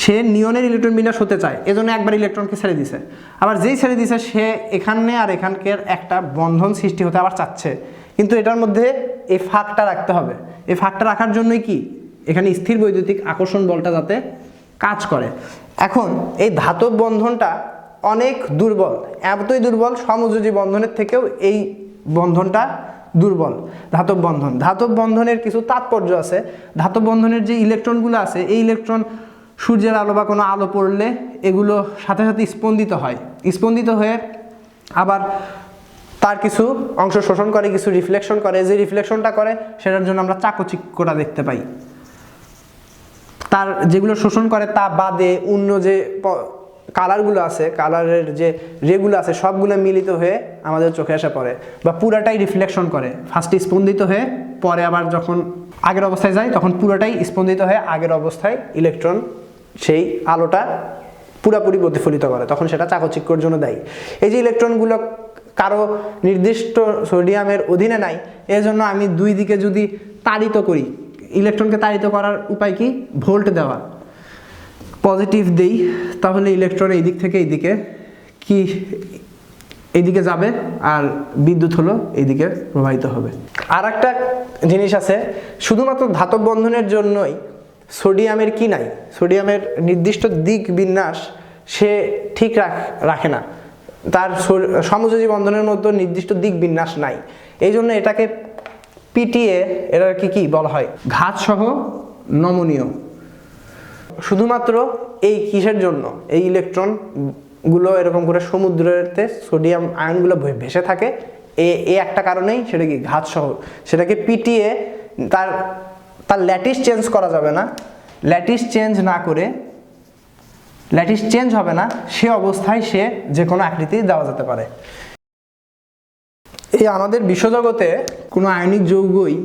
সে নিয়নের ইলেকট্রন বিন্যাস হতে চায়, এজন্য একবার ইলেকট্রনকে ছেড়ে দিছে। আবার যেই ছেড়ে দিছে সে এখানে আর এখানকার একটা বন্ধন সৃষ্টি হতে আবার চাচ্ছে, কিন্তু এটার মধ্যে এই ফাঁকটা রাখতে হবে। এই ফাঁকটা রাখার জন্যই কি এখানে স্থির বৈদ্যুতিক আকর্ষণ বলটা যাতে কাজ করে। এখন এই ধাতব বন্ধনটা অনেক দুর্বল, এতই দুর্বল সমযোজী বন্ধনের থেকেও এই বন্ধনটা দুর্বল। ধাতব বন্ধন, ধাতব বন্ধনের কিছু তাৎপর্য আছে। ধাতব বন্ধনের যে ইলেকট্রনগুলো আছে, এই ইলেকট্রন সূর্যের আলো বা কোনো আলো পড়লে এগুলো সাথে সাথে স্পন্দিত হয়, স্পন্দিত হয়ে আবার তার কিছু অংশ শোষণ করে, কিছু রিফ্লেকশন করে। যে রিফ্লেকশনটা করে সেটার জন্য আমরা চাকচিক্যটা দেখতে পাই। তার যেগুলো শোষণ করে তা বাদে অন্য যে কালারগুলো আছে, কালারের যে রেগুলো আছে সবগুলো মিলিত হয়ে আমাদের চোখে এসে পড়ে, বা পুরাটাই রিফ্লেকশন করে। ফার্স্টে স্পন্দিত হয়ে পরে আবার যখন আগের অবস্থায় যায় তখন পুরোটাই স্পন্দিত হয়ে আগের অবস্থায় ইলেকট্রন সেই আলোটা পুরাপুরি প্রতিফলিত করে, তখন সেটা চাকচিক্যর জন্য দায়ী। এই যে ইলেকট্রনগুলো কারো নির্দিষ্ট সোডিয়ামের অধীনে নাই, এর জন্য আমি দুই দিকে যদি তাড়িত করি, ইলেকট্রনকে তাড়িত করার উপায় কি, ভোল্ট দেওয়া। পজিটিভ দেই তাহলে ইলেকট্রন এই দিক থেকে এইদিকে কি এইদিকে যাবে আর বিদ্যুৎ হলো এইদিকে প্রবাহিত হবে। আর একটা জিনিস আছে, শুধুমাত্র ধাতব বন্ধনের জন্যই সোডিয়ামের কি নাই, সোডিয়ামের নির্দিষ্ট দিক বিন্যাস সে ঠিক রাখে না, তার সমযোজী বন্ধনের মধ্যে নির্দিষ্ট দিক বিন্যাস নাই। এই জন্য এটাকে পিটিএ এটা কি বলা হয়, ঘাতসহ নমনীয়। শুধুমাত্র এই কিসের জন্য এই ইলেকট্রন গুলো এরকম করে সমুদ্রেতে সোডিয়াম আয়নগুলো ভেসে থাকে, এই একটা কারণেই সেটা কি ঘাতসহ। সেটাকে পিটিএ তার ল্যাটিস চেঞ্জ করা যাবে না, ল্যাটিস চেঞ্জ না করে, ল্যাটিস চেঞ্জ হবে না সে অবস্থায় সে যে কোনো আকৃতি দেওয়া যেতে পারে। এই আমাদের বিশ্বজগতে কোনো আয়নিক যৌগই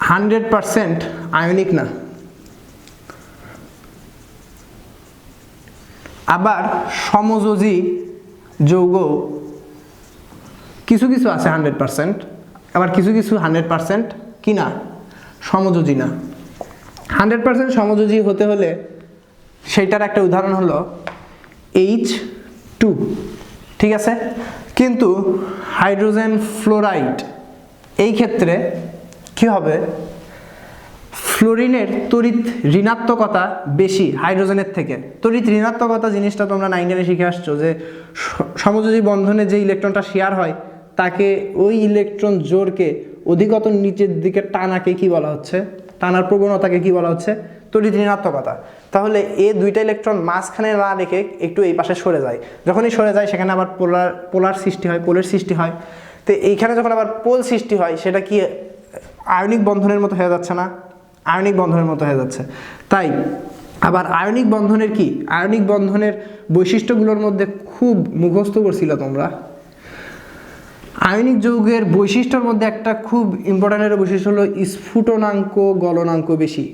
100% আয়নিক না, আবার সমযোজী যৌগ কিছু কিছু আছে 100%, আবার কিছু কিছু 100% কি না, সমযোজী না। 100% সমযোজী হতে হলে সেইটার একটা উদাহরণ হলো H2, ঠিক আছে। কিন্তু হাইড্রোজেন ফ্লোরাইড এই ক্ষেত্রে কি হবে, ফ্লোরিনের তড়িৎ ঋণাত্মকতা বেশি হাইড্রোজেনের থেকে। তড়িৎ ঋণাত্মকতা জিনিসটা তোমরা 9 শিখে আসছো, যে সমযোজী বন্ধনে যে ইলেকট্রনটা শেয়ার হয় তাকে ওই ইলেকট্রন জোরকে অধিকতর নিচের দিকে টানাকে কি বলা হচ্ছে, টানার প্রবণতাকে কি বলা হচ্ছে, তড়িৎ ঋণাত্মকতা। তাহলে এই দুইটা ইলেকট্রন মাঝখানে না রেখে একটু এই পাশে সরে যায়, যখনই সরে যায় সেখানে আবার পোলার সৃষ্টি হয়, পোলের সৃষ্টি হয়। তো এইখানে যখন আবার পোল সৃষ্টি হয় সেটা কি আয়নিক বন্ধনের মতো হয়ে যাচ্ছে না, আয়নিক বন্ধনের মতো হয়ে যাচ্ছে। তাই আবার আয়নিক বন্ধনের কি, আয়নিক বন্ধনের বৈশিষ্ট্যগুলোর মধ্যে খুব মুখস্থ করছিল তোমরা। আয়নিক যৌগের বৈশিষ্ট্যের মধ্যে একটা খুব ইম্পর্টেন্ট বৈশিষ্ট্য হলো স্ফুটনাঙ্ক গলনাঙ্ক বেশি।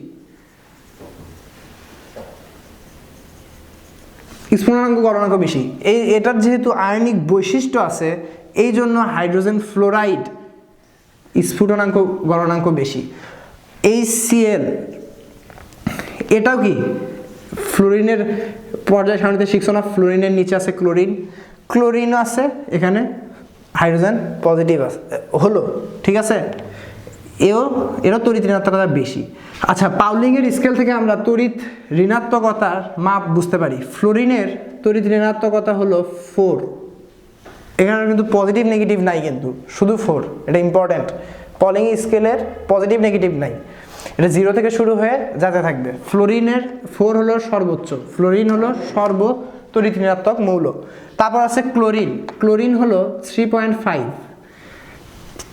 স্ফুটনাঙ্ক গলনাঙ্ক বেশি, এটার যেহেতু আয়নিক বৈশিষ্ট্য আছে এই জন্য হাইড্রোজেন ফ্লোরাইড স্ফুটনাঙ্ক গলনাঙ্ক বেশি। HCl এটাও কি ফ্লোরিনের পর্যায় সারণীতে শিখছো না, ফ্লোরিনের নিচে আছে ক্লোরিন, ক্লোরিনও আছে, এখানে হাইড্রোজেন পজিটিভ আছে হলো, ঠিক আছে। এরও তড়িৎ ঋণাত্মকতা বেশি। আচ্ছা, পাউলিংয়ের স্কেল থেকে আমরা তড়িৎ ঋণাত্মকতার মাপ বুঝতে পারি। ফ্লোরিনের তড়িৎ ঋণাত্মকতা হলো 4, এখানে কিন্তু পজিটিভ নেগেটিভ নাই, কিন্তু শুধু 4, এটা ইম্পর্ট্যান্ট। পাউলিং স্কেলের পজিটিভ নেগেটিভ নাই, এটা 0 থেকে শুরু হয়ে যাতে থাকবে। ফ্লোরিনের 4 হলো সর্বোচ্চ, ফ্লোরিন হলো সর্ব তড়িৎ ঋণাত্মক মৌল। তারপর আছে ক্লোরিন, ক্লোরিন হলো 3.5,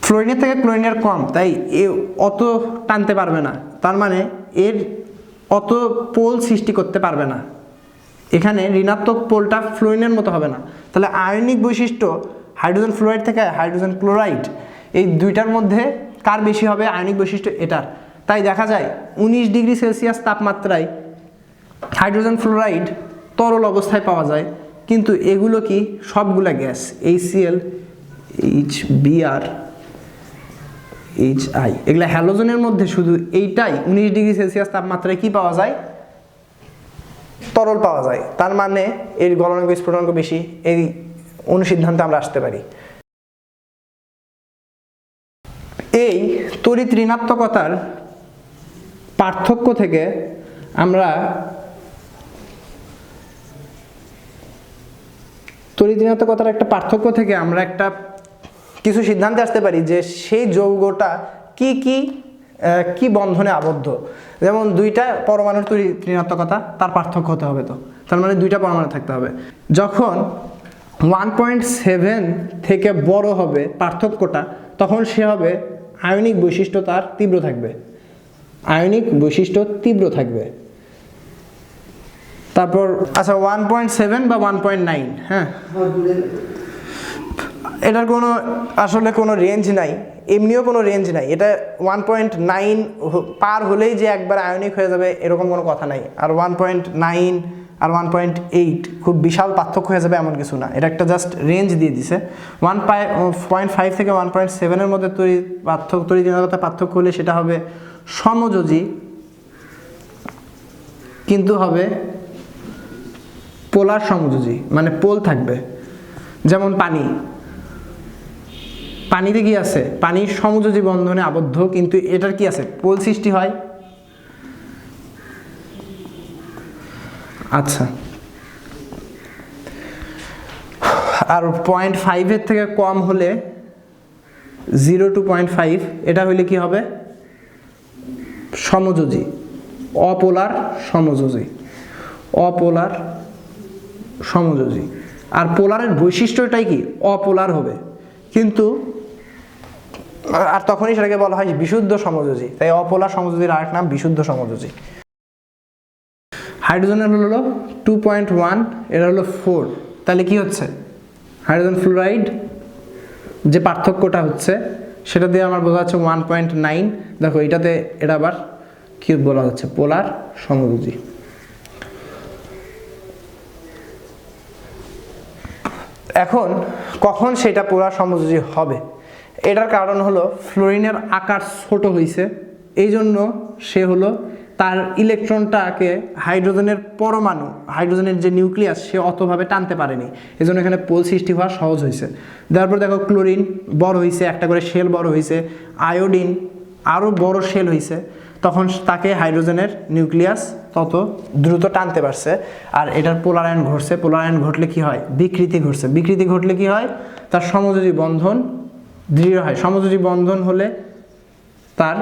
ফ্লোরিনের থেকে ক্লোরিনের কম, তাই এ অত টানতে পারবে না, তার মানে এর অত পোল সৃষ্টি করতে পারবে না, এখানে ঋণাত্মক পোলটা ফ্লোরিনের মতো হবে না। তাহলে আয়নিক বৈশিষ্ট্য হাইড্রোজেন ফ্লোরাইড থেকে হাইড্রোজেন ক্লোরাইড, এই দুইটার মধ্যে কার বেশি হবে আয়নিক বৈশিষ্ট্য এটার। তাই দেখা যায় 19 ডিগ্রি সেলসিয়াস তাপমাত্রায় হাইড্রোজেন ফ্লোরাইড তরল অবস্থায় পাওয়া যায়, কিন্তু এগুলো কি সবগুলা গ্যাস, HCl, HBr, HI, এগুলা হ্যালোজেনের মধ্যে শুধু এইটাই 19 ডিগ্রি সেলসিয়াস তাপমাত্রায় কি পাওয়া যায়, তরল পাওয়া যায়। তার মানে এর গলনাঙ্ক স্ফুটনাঙ্ক বেশি, এই অনুসিদ্ধান্তে আমরা আসতে পারি। এই তড়িৎ ঋণাত্মকতার পার্থক্য থেকে আমরা তড়িৎ ঋণাত্মকতার একটা পার্থক্য থেকে আমরা একটা কিছু সিদ্ধান্তে আসতে পারি যে সেই যৌগটা কি বন্ধনে আবদ্ধ। যেমন দুইটা পরমাণুর তড়িৎ ঋণাত্মকতা, তার পার্থক্য হতে হবে, তো তার মানে দুইটা পরমাণু থাকতে হবে। যখন 1.7 থেকে বড় হবে পার্থক্যটা, তখন সে হবে আয়নিক বৈশিষ্ট্য তার তীব্র থাকবে, আয়নিক বৈশিষ্ট্য তীব্র থাকবে। তারপর আচ্ছা 1.7 বা 1.9, হ্যাঁ, এটার কোনো আসলে কোনো রেঞ্জ নাই, এমনিও কোনো রেঞ্জ নাই। এটা 1.9 পার হলেই যে একবার আয়নিক হয়ে যাবে এরকম কোনো কথা নাই, আর 1.9 আর 1.8 খুব বিশাল পার্থক্য হয়ে যাবে এমন কিছু না, এটা একটা জাস্ট রেঞ্জ দিয়ে দিছে। 1.5 থেকে 1.7 মধ্যে তড়িৎ ঋণাত্মকতা পার্থক্য হলে সেটা হবে সমযোজী, কিন্তু হবে পোলার সমযোজী, মানে পোল থাকবে। যেমন পানিতে কি আছে, পানির সমযোজী বন্ধনে আবদ্ধ, কিন্তু এটার কি আছে, পোল সৃষ্টি হয়। আচ্ছা, আর 0.5 এর থেকে কম হলে 0 to 0.5, এটা হইলে কি হবে সমযোজী, অপোলার সমযোজী, অপোলার সমযোজী। আর পোলারের বৈশিষ্ট্যটাই কি, অপোলার হবে, কিন্তু আর তখনই সেটাকে বলা হয় বিশুদ্ধ সমযোজী। তাই অপোলার সমযোজীর আরেক নাম বিশুদ্ধ সমযোজী। হাইড্রোজেনের হলো 2.1, এটা হলো 4, তাহলে কি হচ্ছে হাইড্রোজেন ফ্লোরাইড যে পার্থক্যটা হচ্ছে সেটা দিয়ে আমার বোঝা যাচ্ছে 1.9। দেখো এটাতে এটা আবার কি বলা যাচ্ছে, পোলার সমযোজী। এখন কখন সেটা পোলার সমযোজী হবে, এটার কারণ হলো ফ্লোরিনের আকার ছোট হয়েছে, এই জন্য সে হলো তার ইলেকট্রনটাকে হাইড্রোজেনের পরমাণু, হাইড্রোজেনের যে নিউক্লিয়াস সে অতভাবে টানতে পারেনি, এই জন্য এখানে পোল সৃষ্টি হওয়া সহজ হয়েছে। তারপর দেখো ক্লোরিন বড় হয়েছে, একটা করে শেল বড় হয়েছে, আয়োডিন আরও বড় শেল হয়েছে, তখন তাকে হাইড্রোজেনের নিউক্লিয়াস তত দ্রুত টানতে পারছে। আর এটার পোলারায়ন ঘটছে, পোলারায়ন ঘটলে কি হয়, বিকৃতি ঘটছে, বিকৃতি ঘটলে কি হয়, তার সমযোজী বন্ধন দৃঢ় হয়, সমযোজী বন্ধন হলে তার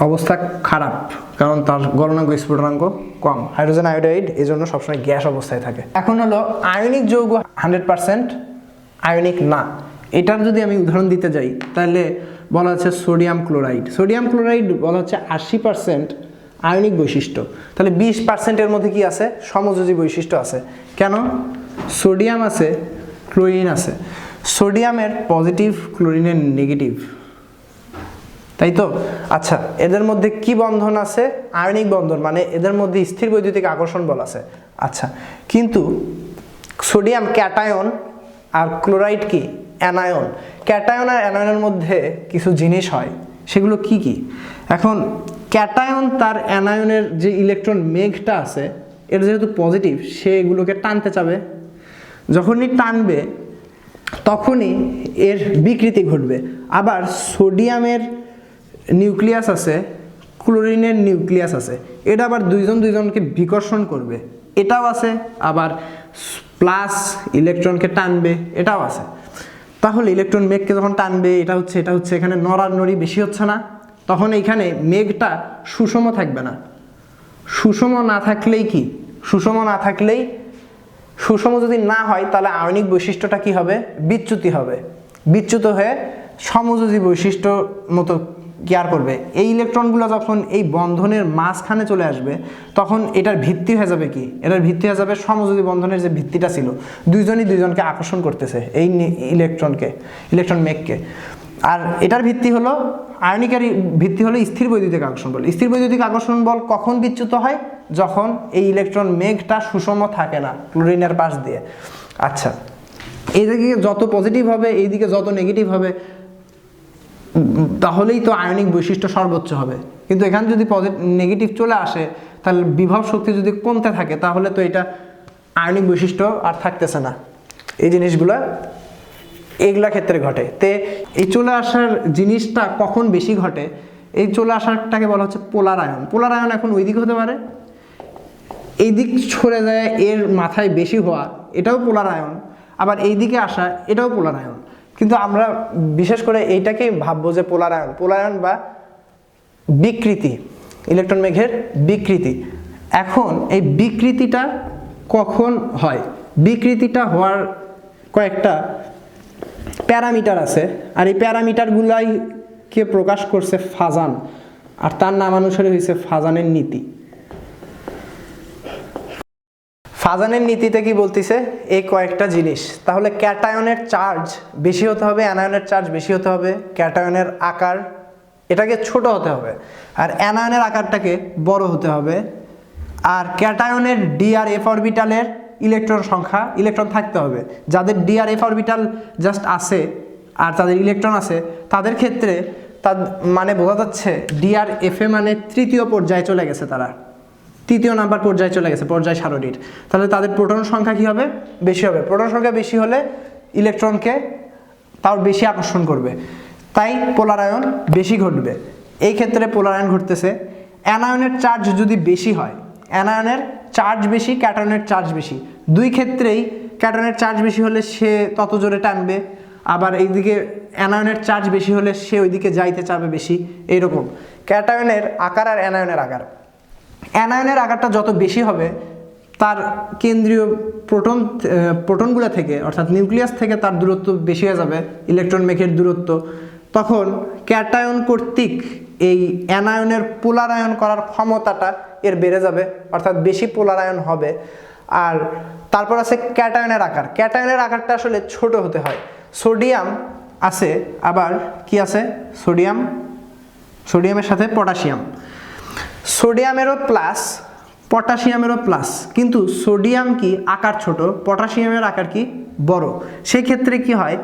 অবস্থা খারাপ, কারণ তার গলনাঙ্ক স্ফুটনাঙ্ক কম। হাইড্রোজেন আয়োডাইড এই জন্য সবসময় গ্যাস অবস্থায় থাকে। এখন হলো আয়নিক যৌগ 100% আয়নিক না, এটার যদি আমি উদাহরণ দিতে যাই তাহলে বলা হচ্ছে সোডিয়াম ক্লোরাইড। সোডিয়াম ক্লোরাইড বলা হচ্ছে 80% আয়নিক বৈশিষ্ট্য, তাহলে 20%-এর মধ্যে কি আছে, সমযোজী বৈশিষ্ট্য আছে। কেন, সোডিয়াম আছে, ক্লোরিন আছে, সোডিয়ামের পজিটিভ, ক্লোরিনের নেগেটিভ, তাই তো। আচ্ছা, এদের মধ্যে কি বন্ধন আছে, আয়নিক বন্ধন, মানে এদের মধ্যে স্থির বৈদ্যুতিক আকর্ষণ বল আছে। আচ্ছা, কিন্তু সোডিয়াম ক্যাটায়ন আর ক্লোরাইড কি অ্যানায়ন। ক্যাটায়ন আর অ্যানায়নের মধ্যে কিছু জিনিস হয়, সেগুলো কি কি? এখন ক্যাটায়ন তার অ্যানায়নের যে ইলেকট্রন মেঘটা আছে এটা যেহেতু পজিটিভ, সে এগুলোকে টানতে চাবে। যখনই টানবে তখনই এর বিকৃতি ঘটবে। আবার সোডিয়ামের নিউক্লিয়াস আছে, ক্লোরিনের নিউক্লিয়াস আছে, এটা আবার দুইজনকে বিকর্ষণ করবে, এটাও আছে। আবার প্লাস ইলেকট্রনকে টানবে, এটাও আছে। তাহলে ইলেকট্রন মেঘকে যখন টানবে, এটা হচ্ছে এখানে নড়ানড়ি বেশি হচ্ছে না, তখন এইখানে মেঘটা সুষম থাকবে না। সুষম না থাকলেই কি? সুষম যদি না হয় তাহলে আয়নিক বৈশিষ্ট্যটা কি হবে? বিচ্যুতি হবে। বিচ্যুত হয়ে সমযোজী বৈশিষ্ট্য মতো কেয়ার করবে। এই ইলেকট্রনগুলো যখন এই বন্ধনের মাঝখানে চলে আসবে তখন এটার ভিত্তি হয়ে যাবে কি? এটার ভিত্তি হয়ে যাবে সমযোজী বন্ধনের যে ভিত্তিটা ছিল, দুইজনকে আকর্ষণ করতেছে এই ইলেকট্রন মেঘকে। আর এটার ভিত্তি হলো আয়নিকের ভিত্তি হলো স্থির বৈদ্যুতিক আকর্ষণ বল। স্থির বৈদ্যুতিক আকর্ষণ বল কখন বিচ্যুত হয়? যখন এই ইলেকট্রন মেঘটা সুষম থাকে না ক্লোরিনের পাশ দিয়ে। আচ্ছা, এইদিকে যত পজিটিভ হবে, এইদিকে যত নেগেটিভ হবে, তাহলেই তো আয়নিক বৈশিষ্ট্য সর্বোচ্চ হবে। কিন্তু এখানে যদি নেগেটিভ চলে আসে, তাহলে বিভব শক্তি যদি কমতে থাকে, তাহলে তো এটা আয়নিক বৈশিষ্ট্য আর থাকতেছে না। এই জিনিসগুলা এইগুলা ক্ষেত্রে ঘটে। তে এই চলে আসার জিনিসটা কখন বেশি ঘটে? এই চলে আসারটাকে বলা হচ্ছে পোলার আয়ন। পোলার আয়ন এখন ওই দিক হতে পারে, এই দিক সরে যায় এর মাথায় বেশি হওয়া, এটাও পোলার আয়ন। আবার এই দিকে আসা, এটাও পোলার আয়ন। কিন্তু আমরা বিশেষ করে এইটাকেই ভাববো যে পোলার আয়ন বা বিকৃতি, ইলেকট্রন মেঘের বিকৃতি। এখন এই বিকৃতিটা কখন হয়? বিকৃতিটা হওয়ার কয়েকটা প্যারামিটার আছে, আর এই প্যারামিটারগুলাই কে প্রকাশ করছে? ফাজান। আর তার নামানুসারে হয়েছে ফাজানের নীতি। ফাজানের নীতিতে কি বলতেছে? এই কয়েকটা জিনিস। তাহলে ক্যাটায়নের চার্জ বেশি হতে হবে, অ্যানায়নের চার্জ বেশি হতে হবে, ক্যাটায়নের আকার এটাকে ছোট হতে হবে, আর অ্যানায়নের আকারটাকে বড় হতে হবে, আর ক্যাটায়নের ডি আর এফ অরবিটালের ইলেকট্রন থাকতে হবে। যাদের ডি আর এফ অরবিটাল জাস্ট আছে আর তাদের ইলেকট্রন আছে, তাদের ক্ষেত্রে মানে বোঝা যাচ্ছে ডি আর এফ এ মানে তৃতীয় পর্যায়ে চলে গেছে, তারা তৃতীয় নাম্বার পর্যায়ে চলে গেছে, পর্যায় সারণীর। তাহলে তাদের প্রোটন সংখ্যা কি হবে? বেশি হবে। প্রোটন সংখ্যা বেশি হলে ইলেকট্রনকে তাও বেশি আকর্ষণ করবে, তাই পোলার আয়ন বেশি ঘটবে। এই ক্ষেত্রে পোলার আয়ন ঘটতেছে। অ্যানায়নের চার্জ যদি বেশি হয়, অ্যানায়নের চার্জ বেশি, ক্যাটায়নের চার্জ বেশি, দুই ক্ষেত্রেই ক্যাটায়নের চার্জ বেশি হলে সে তত জোরে টানবে, আবার এইদিকে অ্যানায়নের চার্জ বেশি হলে সে ওইদিকে যাইতে চাবে বেশি। এইরকম ক্যাটায়নের আকার আর অ্যানায়নের আকার। অ্যানায়নের আকারটা যত বেশি হবে, তার কেন্দ্রীয় প্রোটনগুলো থেকে অর্থাৎ নিউক্লিয়াস থেকে তার দূরত্ব বেশি হয়ে যাবে, ইলেকট্রন মেঘের দূরত্ব। তখন ক্যাটায়ন কর্তৃক এই অ্যানায়নের পোলারায়ন করার ক্ষমতাটা এর বেড়ে যাবে, অর্থাৎ বেশি পোলারায়ন হবে। আর তারপর আছে ক্যাটায়নের আকার। ক্যাটায়নের আকারটা আসলে ছোট হতে হয়। সোডিয়াম আছে, আবার কি আছে? সোডিয়ামের সাথে পটাশিয়াম। সোডিয়ামেরও প্লাস, পটাশিয়ামেরও প্লাস, কিন্তু সোডিয়াম কি আকার ছোট, পটাশিয়ামের আকার কি বড়। সেই ক্ষেত্রে কি হয়?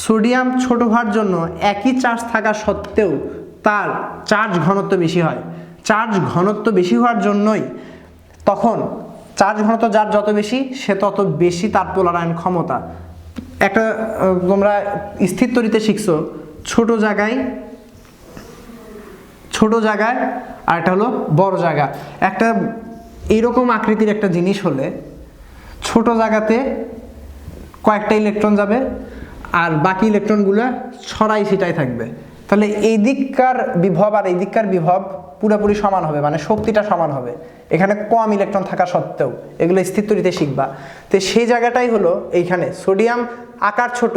সোডিয়াম ছোট হওয়ার জন্য একই চার্জ থাকা সত্ত্বেও তার চার্জ ঘনত্ব বেশি হয়। চার্জ ঘনত্ব বেশি হওয়ার জন্যই তখন চার্জ ঘনত্ব যার যত বেশি, সে তত বেশি তার পোলারায়ন ক্ষমতা। একটা তোমরা স্থির তড়িতে শিখছো, ছোট জায়গায় আর একটা হলো বড় জায়গা। একটা এইরকম আকৃতির একটা জিনিস হলে ছোট জায়গাতে কয়েকটা ইলেকট্রন যাবে আর বাকি ইলেকট্রনগুলো ছড়াই ছিটাই থাকবে। তাহলে এই দিককার বিভব আর এই দিককার বিভব পুরোপুরি সমান হবে, মানে শক্তিটা সমান হবে। এখানে কম ইলেকট্রন থাকা সত্ত্বেও, এগুলো স্থির তড়িতে শিখবা। তো সেই জায়গাটাই হলো এইখানে সোডিয়াম আকার ছোট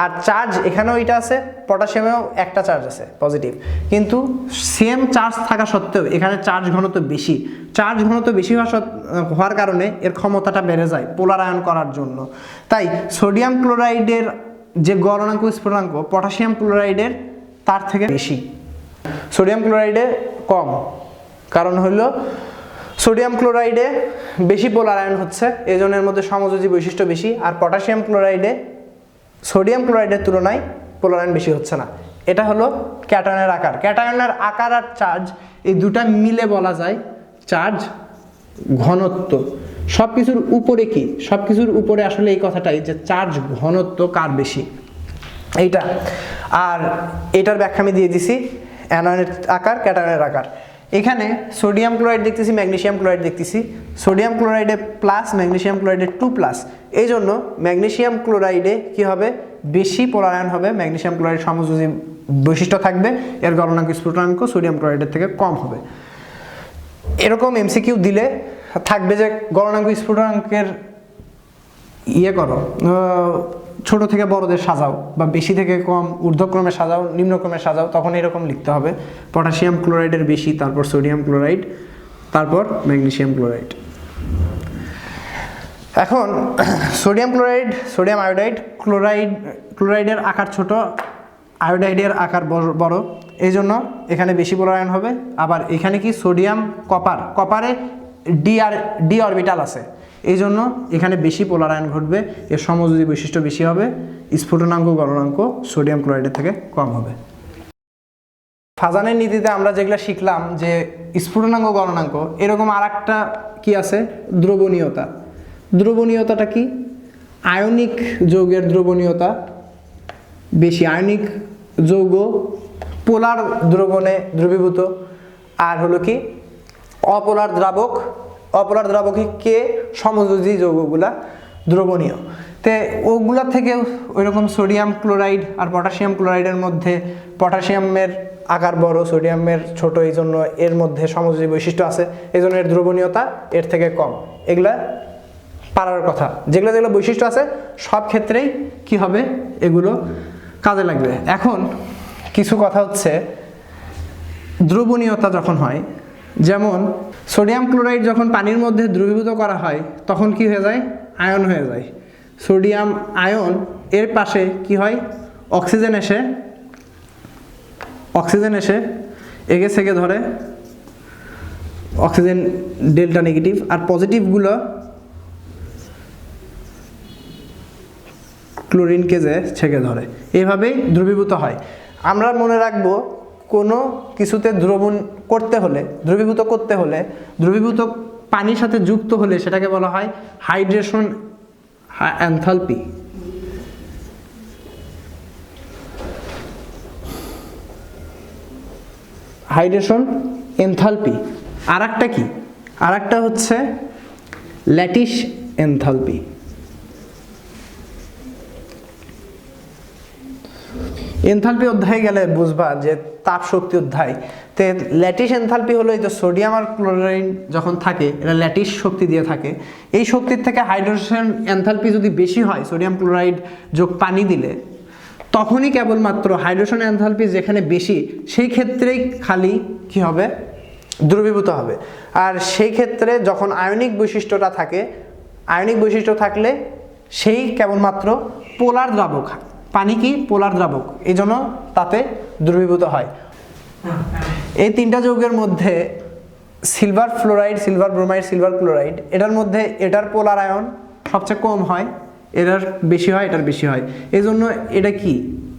আর চার্জ এখানেও এটা আছে, পটাশিয়ামেও একটা চার্জ আছে পজিটিভ, কিন্তু সেম চার্জ থাকা সত্ত্বেও এখানে চার্জ ঘনত্ব বেশি। চার্জ ঘনত্ব বেশি হওয়ার কারণে এর ক্ষমতাটা বেড়ে যায় পোলারায়ন করার জন্য। তাই সোডিয়াম ক্লোরাইডের যে গলনাঙ্ক স্ফুটনাঙ্ক পটাশিয়াম ক্লোরাইডের তার থেকে বেশি, সোডিয়াম ক্লোরাইডে কম। কারণ হলো সোডিয়াম ক্লোরাইডে বেশি পোলারায়ন হচ্ছে, এই জন্য এর মধ্যে সমযোজী বৈশিষ্ট্য বেশি। আর পটাশিয়াম ক্লোরাইডে সোডিয়াম ক্লোরাইডের তুলনায় পোলারায়ন বেশি হচ্ছে না। এটা হলো ক্যাটায়নের আকার। ক্যাটায়নের আকার আর চার্জ এই দুটা মিলে বলা যায় চার্জ ঘনত্ব। সব কিছুর উপরে কি, সব কিছুর উপরে আসলে এই কথাটাই যে চার্জ ঘনত্ব কার বেশি এইটা। আর এটার ব্যাখ্যা আমি দিয়ে দিছি, অ্যানায়নের আকার ক্যাটায়নের আকার। এখানে সোডিয়াম ক্লোরাইড দেখতেছি, ম্যাগনেসিয়াম ক্লোরাইড দেখতেছি। সোডিয়াম ক্লোরাইডে প্লাস, ম্যাগনেসিয়াম ক্লোরাইডে 2+। এই জন্য ম্যাগনেসিয়াম ক্লোরাইডে কি হবে, বেশি পোলার আয়ন হবে, ম্যাগনেসিয়াম ক্লোরাইড সমযোজী বৈশিষ্ট্য থাকবে, এর গলনাঙ্ক স্ফুটনাঙ্ক সোডিয়াম ক্লোরাইডের থেকে কম হবে। এরকম এমসিকিউ দিলে থাকবে যে গলনাঙ্ক স্ফুটনাঙ্কের ইয়ে করো, ছোট থেকে বড়দের সাজাও, বা বেশি থেকে কম ঊর্ধ্বক্রমে সাজাও, নিম্নক্রমে সাজাও, তখন এরকম লিখতে হবে পটাশিয়াম ক্লোরাইডের বেশি, তারপর সোডিয়াম ক্লোরাইড, তারপর ম্যাগনেসিয়াম ক্লোরাইড। এখন সোডিয়াম ক্লোরাইড, সোডিয়াম আয়োডাইড, ক্লোরাইডের আকার ছোট, আয়োডাইডের আকার বড়, এই জন্য এখানে বেশি পোলার আয়ন হবে। আবার এখানে কি সোডিয়াম কপারে ডি অরবিটাল আছে, এই জন্য এখানে বেশি পোলার আয়ন ঘটবে, এর সমযোজী বৈশিষ্ট্য বেশি হবে, স্ফুটনাঙ্ক গলনাঙ্ক সোডিয়াম ক্লোরাইডের থেকে কম হবে। ফাজানের নীতিতে আমরা যেগুলো শিখলাম যে স্ফুটনাঙ্ক গলনাঙ্ক, এরকম আর একটা কি আছে, দ্রবণীয়তা। দ্রবণীয়তাটা কি, আয়নিক যৌগের দ্রবণীয়তা বেশি, আয়নিক যৌগ পোলার দ্রবণে দ্রবীভূত, আর হলো কি অপোলার দ্রাবক, অপোলার দ্রাবকে কে সমযোজী যৌগগুলা দ্রবণীয়। তে ওগুলার থেকে ওইরকম সোডিয়াম ক্লোরাইড আর পটাশিয়াম ক্লোরাইডের মধ্যে পটাশিয়ামের আকার বড়, সোডিয়ামের ছোট, এই জন্য এর মধ্যে সমযোজী বৈশিষ্ট্য আছে, এই জন্য এর দ্রবণীয়তা এর থেকে কম। এগুলা পারার কথা, যেগুলো যেগুলো বৈশিষ্ট্য আছে সব ক্ষেত্রেই কি হবে, এগুলো কাজে লাগবে। এখন কিছু কথা হচ্ছে, দ্রবণীয়তা যখন হয়, যেমন সোডিয়াম ক্লোরাইড যখন পানির মধ্যে দ্রবীভূত করা হয় তখন কি হয়ে যায়, আয়ন হয়ে যায়। সোডিয়াম আয়ন, এর পাশে কি হয়, অক্সিজেন এসে এগে সেগে ধরে, অক্সিজেন ডেল্টা নেগেটিভ, আর পজিটিভগুলো ক্লোরিনকে যে ছেঁকে ধরে, এইভাবেই দ্রবীভূত হয়। আমরা মনে রাখবো কোনো কিছুতে দ্রবীভূত করতে হলে দ্রবীভূত পানির সাথে যুক্ত হলে সেটাকে বলা হয় হাইড্রেশন এনথালপি। Hydration enthalpy. আর একটা কি, আর একটা হচ্ছে ল্যাটিস এনথালপি। এনথালপি অধ্যায়ে গেলে বুঝবা যে তাপ শক্তি অধ্যায়, তে ল্যাটিস এনথালপি হলো এই যে সোডিয়াম আর ক্লোরাইড যখন থাকে এটা ল্যাটিস শক্তি দিয়ে থাকে, এই শক্তির থেকে হাইড্রেশন এনথালপি যদি বেশি হয় সোডিয়াম ক্লোরাইড যোগ পানি দিলে, তখনই কেবলমাত্র হাইড্রেশন এনথালপি যেখানে বেশি সেই ক্ষেত্রেই খালি কি হবে, দ্রবীভূত হবে। আর সেই ক্ষেত্রে যখন আয়নিক বৈশিষ্ট্যটা থাকে, আয়নিক বৈশিষ্ট্য থাকলে সেই কেবলমাত্র পোলার দ্রাবক, পানি কি পোলার দ্রাবক, এই জন্য তাতে দ্রবীভূত হয়। এই তিনটা যৌগের মধ্যে silver fluoride, silver bromide, silver chloride, এটার মধ্যে এটার পোলার আয়ন সবচেয়ে কম হয়, এটার বেশি হয়, এটার বেশি হয়। এই জন্য এটা কি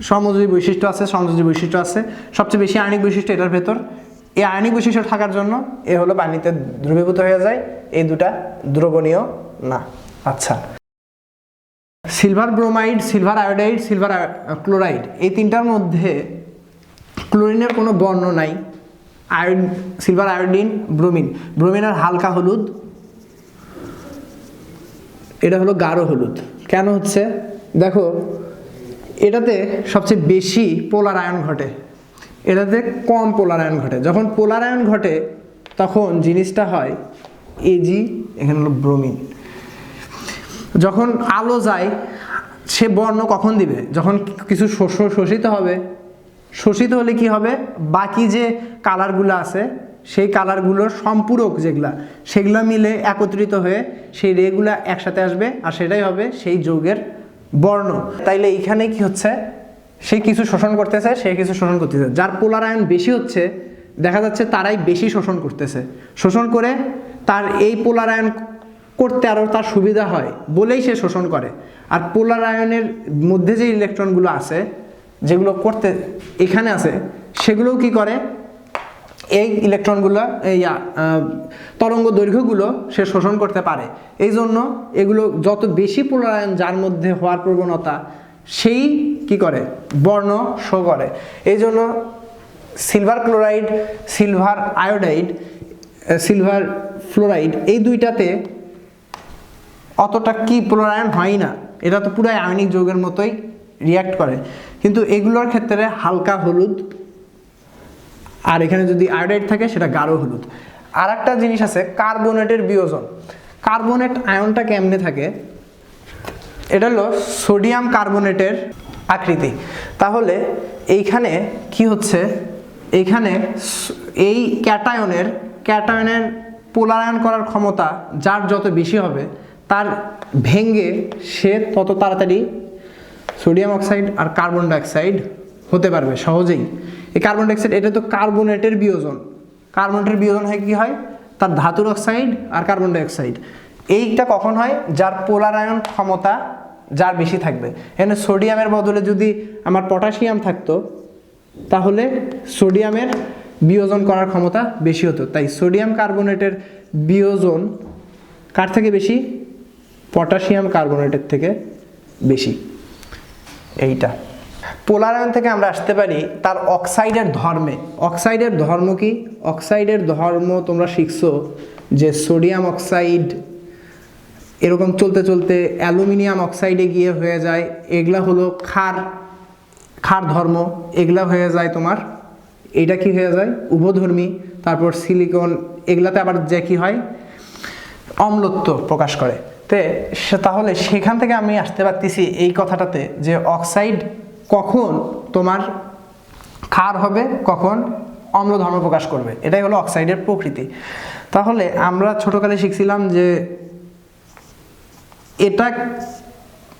সমযোজী বৈশিষ্ট্য আছে, সমযোজী বৈশিষ্ট্য আছে, সবচেয়ে বেশি আয়নিক বৈশিষ্ট্য এটার ভেতর। এই আয়নিক বৈশিষ্ট্য থাকার জন্য এ হলো পানিতে দ্রবীভূত হয়ে যায়, এই দুটা দ্রবণীয় না। আচ্ছা, silver bromide, silver iodide, silver chloride, এই তিনটার মধ্যে ক্লোরিনের কোনো বর্ণ নাই। সিলভার আয়োডিন, ব্রোমিনের হালকা হলুদ, এটা হলো গাঢ় হলুদ। কেন হচ্ছে দেখো, এটাতে সবচেয়ে বেশি পোলার আয়ন ঘটে, এটাতে কম পোলার আয়ন ঘটে। যখন পোলার আয়ন ঘটে তখন জিনিসটা হয় এজি, এখানে হলো ব্রোমিন। যখন আলো যায় সে বর্ণ কখন দিবে, যখন কিছু শোষিত হবে। শোষিত হলে কি হবে, বাকি যে কালারগুলো আছে সেই কালারগুলোর সম্পূরক যেগুলা, সেগুলো মিলে একত্রিত হয়ে সেই রেগুলা একসাথে আসবে, আর সেটাই হবে সেই যৌগের বর্ণ। তাইলে এইখানে কি হচ্ছে, সে কিছু শোষণ করতেছে, সে কিছু শোষণ করতেছে। যার পোলার আয়ন বেশি হচ্ছে দেখা যাচ্ছে তারাই বেশি শোষণ করতেছে, শোষণ করে তার এই পোলার আয়ন করতে আরও তার সুবিধা হয় বলেই সে শোষণ করে। আর পোলার আয়নের মধ্যে যে ইলেকট্রনগুলো আছে যেগুলো করতে এখানে আছে, সেগুলোও কি করে, এই ইলেকট্রনগুলো এই তরঙ্গ দৈর্ঘ্যগুলো সে শোষণ করতে পারে। এই জন্য এগুলো যত বেশি পোলারায়ন যার মধ্যে হওয়ার প্রবণতা, সেই কি করে, বর্ণ শো করে। এই জন্য silver chloride, silver iodide, silver fluoride এই দুইটাতে অতটা কি পোলারায়ন হয় না, এটা তো পুরো আয়নিক যৌগের মতোই রিয়াক্ট করে, কিন্তু এগুলোর ক্ষেত্রে হালকা হলুদ, আর এখানে যদি আয়োডাইড থাকে সেটা গাঢ় হলুদ। আর একটা জিনিস আছে কার্বনেটের বিয়োজন। কার্বনেট আয়নটা কেমনে থাকে, এটা হলো সোডিয়াম কার্বনেটের আকৃতি। তাহলে এইখানে কি হচ্ছে, এইখানে এই ক্যাটায়নের পোলারায়ন করার ক্ষমতা যার যত বেশি হবে, তার ভেঙে সে তত তাড়াতাড়ি সোডিয়াম অক্সাইড আর কার্বন ডাইঅক্সাইড হতে পারবে সহজেই। এই কার্বন ডাইঅক্সাইড এটা তো কার্বনেটের বিয়োজন। কার্বনেটের বিয়োজন হয় কি হয়, তার ধাতুর অক্সাইড আর কার্বন ডাইঅক্সাইড। এইটা কখন হয়, যার পোলারায়ন ক্ষমতা যার বেশি থাকবে। এখানে সোডিয়ামের বদলে যদি আমার পটাশিয়াম থাকতো, তাহলে সোডিয়ামের বিয়োজন করার ক্ষমতা বেশি হতো। তাই সোডিয়াম কার্বনেটের বিয়োজন কার থেকে বেশি, পটাশিয়াম কার্বনেটের থেকে বেশি। এইটা পোলারায়ন থেকে আমরা আসতে পারি তার অক্সাইডের ধর্মে। অক্সাইডের ধর্ম কি, অক্সাইডের ধর্ম তোমরা শিখছো যে সোডিয়াম অক্সাইড এরকম চলতে চলতে অ্যালুমিনিয়াম অক্সাইডে গিয়ে হয়ে যায়, এগুলা হলো ক্ষার ধর্ম। এগুলা হয়ে যায় তোমার, এটা কি হয়ে যায় উভধর্মী। তারপর সিলিকন, এগুলাতে আবার যে কি হয়, অম্লত্ব প্রকাশ করে। তাহলে সেখান থেকে আমি আসতে পারতেছি এই কথাটাতে যে অক্সাইড কখন তোমার ক্ষার হবে, কখন অম্ল ধর্ম প্রকাশ করবে, এটাই হলো অক্সাইডের প্রকৃতি। তাহলে আমরা ছোটকালে শিখছিলাম যে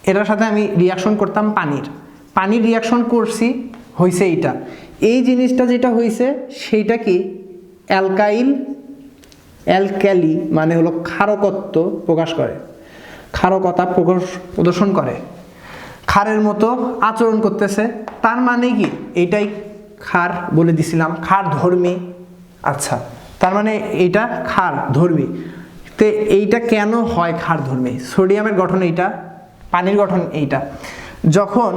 এটার সাথে আমি রিয়াকশন করতাম পানির রিয়াকশন করছি, হয়েছে এইটা। এই জিনিসটা যেটা হয়েছে সেইটা কি অ্যালকালি মানে হলো ক্ষারকত্ব প্রকাশ করে, ক্ষারকতা প্রদর্শন করে, ক্ষারের মতো আচরণ করতেছে। তার মানে কি, এইটাই ক্ষার বলে দিছিলাম, ক্ষার ধর্মী। আচ্ছা, তার মানে এইটা ক্ষার ধর্মী। তে এইটা কেন হয় ক্ষার ধর্মী? সোডিয়ামের গঠন এইটা, পানির গঠন এইটা। যখন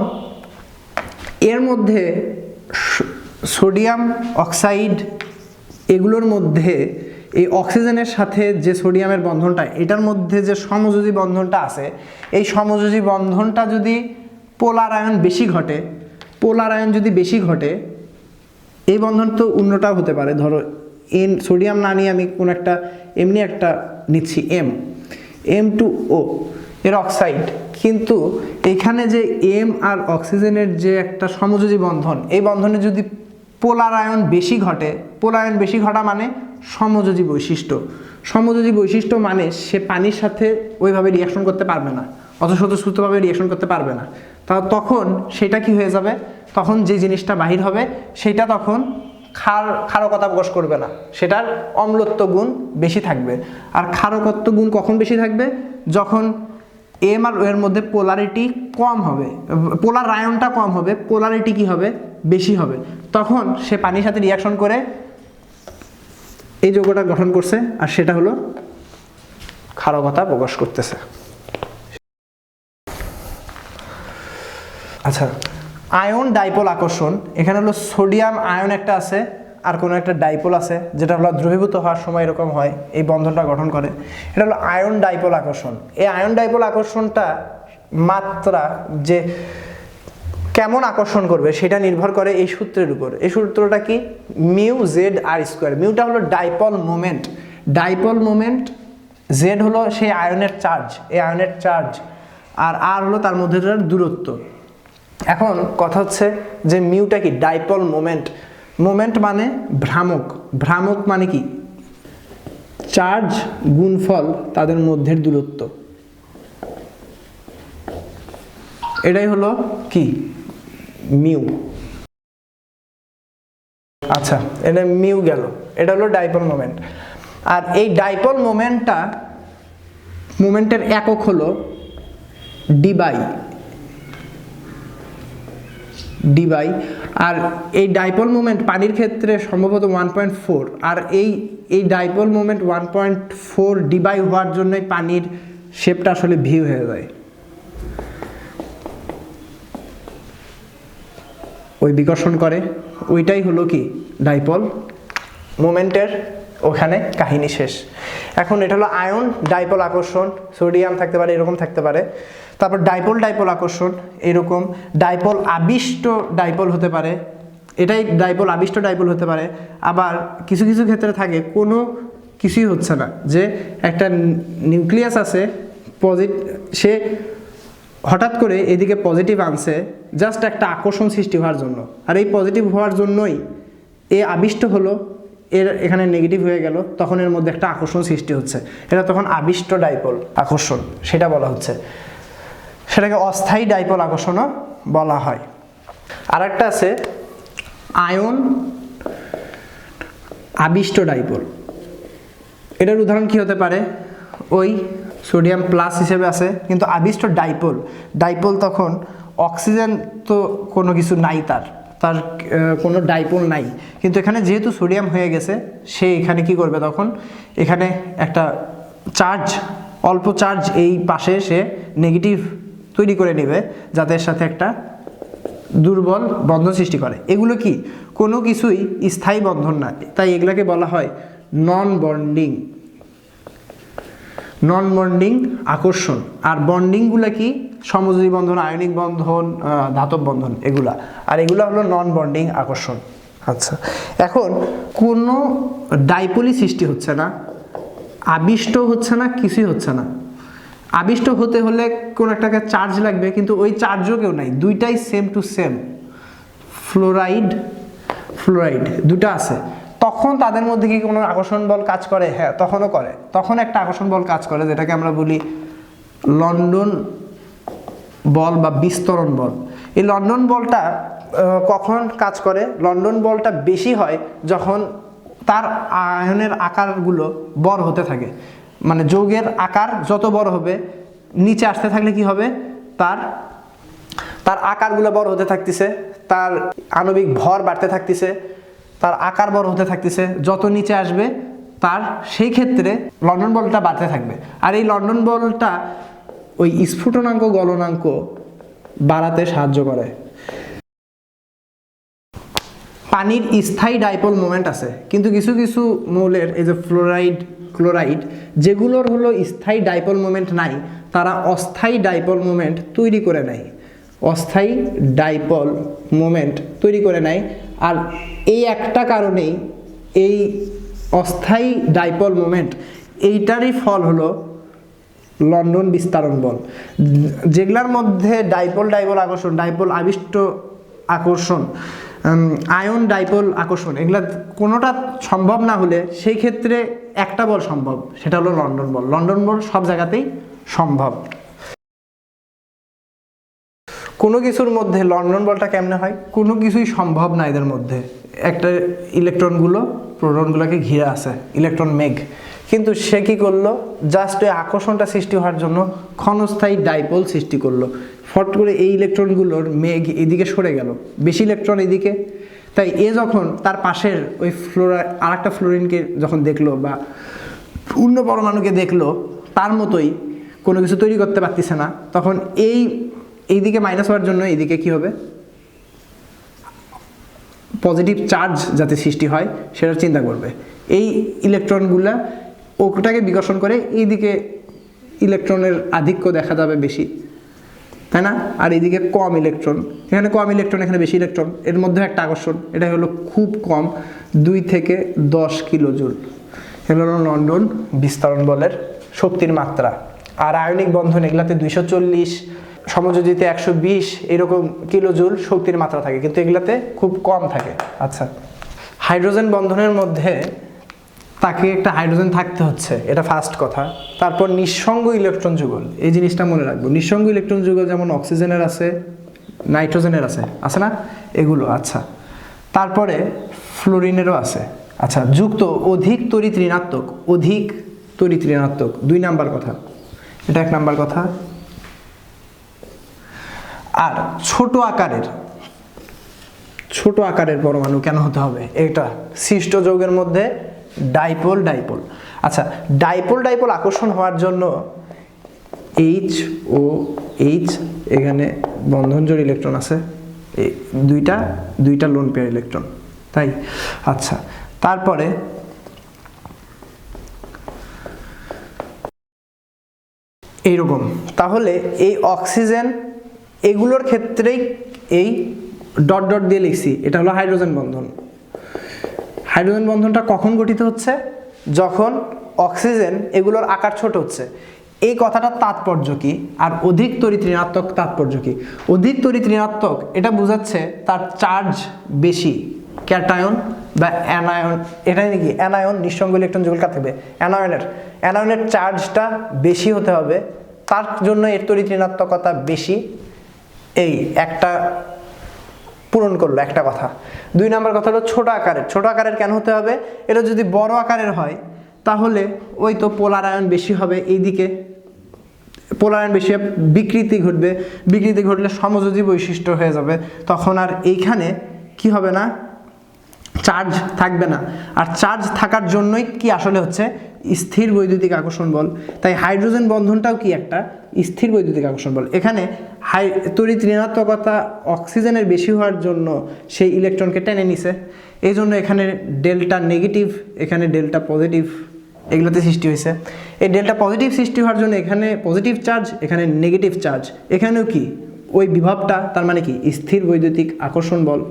এর মধ্যে সোডিয়াম অক্সাইড এগুলোর মধ্যে এই অক্সিজেনের সাথে যে সোডিয়ামের বন্ধনটা, এটার মধ্যে যে সমযোজী বন্ধনটা আছে, এই সমযোজী বন্ধনটা যদি পোলারায়ন যদি বেশি ঘটে, এই বন্ধন তো অন্যটাও হতে পারে। ধরো সোডিয়াম না নিয়ে আমি কোন একটা এমনি একটা নিচ্ছি M2O এর অক্সাইড, কিন্তু এখানে যে M আর অক্সিজেনের যে একটা সমযোজী বন্ধন, এই বন্ধনে যদি পোলারায়ন বেশি ঘটা মানে সমযোজী বৈশিষ্ট্য মানে সে পানির সাথে ওইভাবে রিয়াকশন করতে পারবে না, অত স্বতঃস্ফূর্তভাবে রিয়াকশন করতে পারবে না। তখন সেটা কি হয়ে যাবে, তখন যে জিনিসটা বাহির হবে সেটা তখন ক্ষারকতা প্রকাশ করবে না, সেটার অম্লত্ব গুণ বেশি থাকবে। আর ক্ষারকত্ব গুণ কখন বেশি থাকবে, যখন M আর O এর মধ্যে পোলারিটি কম হবে, পোলারায়নটা কম হবে, পোলারিটি কি হবে, বেশি হবে, তখন সে পানির সাথে রিয়াকশন করে এই যৌগটা গঠন করছে, আর সেটা হলো ক্ষারকতা প্রকাশ করতেছে। আচ্ছা, আয়ন ডাইপোল আকর্ষণ। এখানে হলো সোডিয়াম আয়ন একটা আছে, আর কোনো একটা ডাইপোল আছে, যেটা হলো দ্রবীভূত হওয়ার সময় এরকম হয়, এই বন্ধনটা গঠন করে। এটা হলো আয়ন ডাইপোল আকর্ষণ। এই আয়ন ডাইপোল আকর্ষণটা মাত্রা যে কেমন আকর্ষণ করবে সেটা নির্ভর করে এই সূত্রের উপর। এই সূত্রটা কি, মিউ জেড আর স্কোয়ার। মিউটা হলো ডাইপোল মোমেন্ট, জেড হলো সেই আয়নের চার্জ, এই আয়নের চার্জ, আর আর হলো তার মধ্যে দূরত্ব। এখন কথা হচ্ছে যে মিউটা কি, ডাইপোল মোমেন্ট মানে ভ্রামক মানে কি, চার্জ গুণফল তাদের মধ্যের দূরত্ব, এটাই হলো কি মিউ। আচ্ছা, এটা মিউ গেল, এটা হলো ডাইপোল মোমেন্ট। আর এই ডাইপোল মোমেন্টের একক হলো ডি বাই ডিবাই, আর এই ডাইপোল মোমেন্ট পানির ক্ষেত্রে সম্ভবত 1.4, আর এই ডাইপোল মোমেন্ট 1.4 ডিবাই হওয়ার জন্যই পানির শেপটা আসলে ভি হয়ে যায়। ওই বিকর্ষণ করে, ওইটাই হলো কি ডাইপোল মোমেন্টের ওখানে কাহিনী শেষ। এখন এটা হলো আয়ন ডাইপোল আকর্ষণ, সোডিয়াম থাকতে পারে, এরকম থাকতে পারে। তারপর ডাইপোল আকর্ষণ, এরকম ডাইপোল আবিষ্ট ডাইপোল হতে পারে, এটাই ডাইপোল আবিষ্ট ডাইপোল হতে পারে। আবার কিছু কিছু ক্ষেত্রে থাকে কোনো কিছুই হচ্ছে না, যে একটা নিউক্লিয়াস আছে সে হঠাৎ করে এদিকে পজিটিভ আনছে জাস্ট একটা আকর্ষণ সৃষ্টি হওয়ার জন্য, আর এই পজিটিভ হওয়ার জন্যই এ আবিষ্ট হলো, এর এখানে নেগেটিভ হয়ে গেল, তখন এর মধ্যে একটা আকর্ষণ সৃষ্টি হচ্ছে, এটা তখন আবিষ্ট ডাইপোল আকর্ষণ সেটা বলা হচ্ছে, সেটাকে অস্থায়ী ডাইপোল আকর্ষণও বলা হয়। আর একটা আছে আয়ন আবিষ্ট ডাইপোল। এটার উদাহরণ কি হতে পারে, ওই সোডিয়াম প্লাস হিসেবে আছে কিন্তু আবিষ্ট ডাইপোল তখন অক্সিজেন তো কোনো কিছু নাই, তার কোনো ডাইপোল নাই, কিন্তু এখানে যেহেতু সোডিয়াম হয়ে গেছে সে এখানে কি করবে, তখন এখানে একটা চার্জ, অল্প চার্জ এই পাশে সে নেগেটিভ তৈরি করে নেবে, যাতে এর সাথে একটা দুর্বল বন্ধন সৃষ্টি করে। এগুলো কি কোনো কিছুই স্থায়ী বন্ধন না, তাই এগুলোকে বলা হয় নন বন্ডিং আকর্ষণ। আর বন্ডিংগুলো কি সমযোজী বন্ধন, আয়নিক বন্ধন, ধাতব বন্ধন এগুলা, আর এগুলো হলো নন বন্ডিং আকর্ষণ। আচ্ছা, এখন কোনো ডাইপোলই সৃষ্টি হচ্ছে না, আবিষ্ট হচ্ছে না, কিছুই হচ্ছে না। আবিষ্ট হতে হলে কোনো একটাকে চার্জ লাগবে, কিন্তু ওই চার্জও কেউ নাই, দুইটাই সেম টু সেম, ফ্লোরাইড দুটা আছে, তখন তাদের মধ্যে কি কোনো আকর্ষণ বল কাজ করে? হ্যাঁ, তখনও করে, তখন একটা আকর্ষণ বল কাজ করে যেটাকে আমরা বলি লন্ডন বল বা বিস্তরণ বল। এই লন্ডন বলটা কখন কাজ করে? লন্ডন বলটা বেশি হয় যখন তার আয়নের আকারগুলো বড় হতে থাকে, মানে যৌগের আকার যত বড় হবে, নিচে আসতে থাকলে কি হবে, তার আকারগুলো বড় হতে থাকতেছে, তার আণবিক ভর বাড়তে থাকতেছে, তার আকার বড় হতে থাকতেছে, যত নিচে আসবে তার সেই ক্ষেত্রে লন্ডন বলটা বাড়তে থাকবে। আর এই লন্ডন বলটা ওই স্ফুটনাঙ্ক গলনাঙ্ক বাড়াতে সাহায্য করে। পানির স্থায়ী ডাইপোল মোমেন্ট আছে, কিন্তু কিছু কিছু মৌলের, এই যে ক্লোরাইড যেগুলোর হলো স্থায়ী ডাইপোল মোমেন্ট নাই, তারা অস্থায়ী ডাইপোল মোমেন্ট তৈরি করে নেয়, আর এই একটা কারণেই এই অস্থায়ী ডাইপোল মোমেন্ট এইটারই ফল হলো লন্ডন বিস্তারণ বল। যেগুলার মধ্যে ডাইপোল আকর্ষণ, ডাইপোল আবিষ্ট আকর্ষণ, আয়ন ডাইপোল আকর্ষণ, এগুলা কোনোটা সম্ভব না হলে সেই ক্ষেত্রে একটা বল সম্ভব, সেটা হলো লন্ডন বল সব জায়গাতেই সম্ভব। কোনো কিছুর মধ্যে লন্ডন বলটা কেমনে হয়? কোনো কিছুই সম্ভব না এদের মধ্যে, একটা প্রোটনগুলোকে ঘিরে আছে ইলেকট্রন মেঘ, কিন্তু সে কি করলো, জাস্ট ওই আকর্ষণটা সৃষ্টি হওয়ার জন্য ক্ষণস্থায়ী ডাইপোল সৃষ্টি করলো, ফট করে এই ইলেকট্রনগুলোর মেঘ এদিকে সরে গেল, বেশি ইলেকট্রন এদিকে, তাই এ যখন তার পাশের ওই আর একটা ফ্লোরিনকে যখন দেখলো বা পূর্ণ পরমাণুকে দেখলো, তার মতোই কোনো কিছু তৈরি করতে পারতেছে না, তখন এইদিকে মাইনাস হওয়ার জন্য এইদিকে কি হবে, পজিটিভ চার্জ যাতে সৃষ্টি হয় সেটা চিন্তা করবে, এই ইলেকট্রনগুলা ওটাকে বিকর্ষণ করে এইদিকে ইলেকট্রনের আধিক্য দেখা যাবে বেশি, তাই না? আর এইদিকে কম ইলেকট্রন, এখানে কম ইলেকট্রন, এখানে বেশি ইলেকট্রন, এর মধ্যে একটা আকর্ষণ, এটা হলো খুব কম, 2 থেকে 10 কিলো জুল, এগুলো হলো লন্ডন বিস্তারণ বলের শক্তির মাত্রা। আর আয়নিক বন্ধন এগুলাতে 240, সমযোজিতে 120 এরকম কিলো জুল শক্তির মাত্রা থাকে, কিন্তু এগুলাতে খুব কম থাকে। আচ্ছা, হাইড্রোজেন বন্ধনের মধ্যে তাকে একটা হাইড্রোজেন থাকতে হচ্ছে, এটা ফার্স্ট কথা। তারপর নিঃসঙ্গ ইলেকট্রন যুগল, এই জিনিসটা মনে রাখবো, নিঃসঙ্গ ইলেকট্রন যুগল যেমন অক্সিজেনের আছে, নাইট্রোজেনের আছে না, এগুলো। আচ্ছা, তারপরে ফ্লোরিনেরও আছে। আচ্ছা, যুক্ত অধিক তড়িৎ ঋণাত্মক, 2 নাম্বার কথা, এটা 1 নাম্বার কথা। আর ছোট আকারের ছোট আকারের পরমাণু কেন হতে হবে? এটা সৃষ্ট যৌগের মধ্যে ডাইপোল ডাইপোল। আচ্ছা, ডাইপোল ডাইপোল আকর্ষণ হওয়ার জন্য এইচ ও এইচ, এখানে বন্ধন জোড় ইলেকট্রন আছে, দুইটা লোন পেয়ার ইলেকট্রন, তাই? আচ্ছা, তারপরে এইরকম, তাহলে এই অক্সিজেন এগুলোর ক্ষেত্রেই এই ডট ডট দিয়ে লিখছি, এটা হলো হাইড্রোজেন বন্ধন। হাইড্রোজেন বন্ধনটা কখন গঠিত হচ্ছে? যখন অক্সিজেন এগুলোর আকার ছোট হচ্ছে। এই কথাটার তাৎপর্য কি? আর অধিক তড়িৎ ঋণাত্মক তাৎপর্য কি? অধিক তড়িৎ ঋণাত্মক এটা বোঝাচ্ছে তার চার্জ বেশি, ক্যাটায়ন বা অ্যানায়ন, এটা নাকি অ্যানায়ন নিঃসঙ্গ ইলেকট্রন যুগল কার থাকবে? অ্যানায়নের চার্জটা বেশি হতে হবে, তার জন্য এর তড়িৎ ঋণাত্মকতা বেশি। এই একটা পূরণ করলো একটা কথা। 2 নম্বর কথা হলো ছোট আকারের কেন হতে হবে? এটা যদি বড় আকারের হয় তাহলে ওই তো পোলার আয়ন বেশি হবে, এইদিকে পোলার আয়ন বেশি, বিকৃতি ঘটলে সমযোজী বৈশিষ্ট্য হয়ে যাবে, তখন আর এইখানে কি হবে না, চার্জ থাকবে না। আর চার্জ থাকার জন্যই কি আসলে হচ্ছে স্থির বৈদ্যুতিক আকর্ষণ বল। তাই হাইড্রোজেন বন্ধনটাও কি একটা স্থির বৈদ্যুতিক আকর্ষণ বল। এখানে তড়িৎ ঋণাত্মকতা অক্সিজেনের বেশি হওয়ার জন্য সেই ইলেকট্রনকে টেনে নিছে, এই জন্য এখানে ডেল্টা নেগেটিভ, এখানে ডেল্টা পজিটিভ, এগুলোতে সৃষ্টি হয়েছে। এই ডেল্টা পজিটিভ সৃষ্টি হওয়ার জন্য এখানে পজিটিভ চার্জ, এখানে নেগেটিভ চার্জ, এখানেও কি ওই বিভবটা, তার মানে কি স্থির বৈদ্যুতিক আকর্ষণ বল।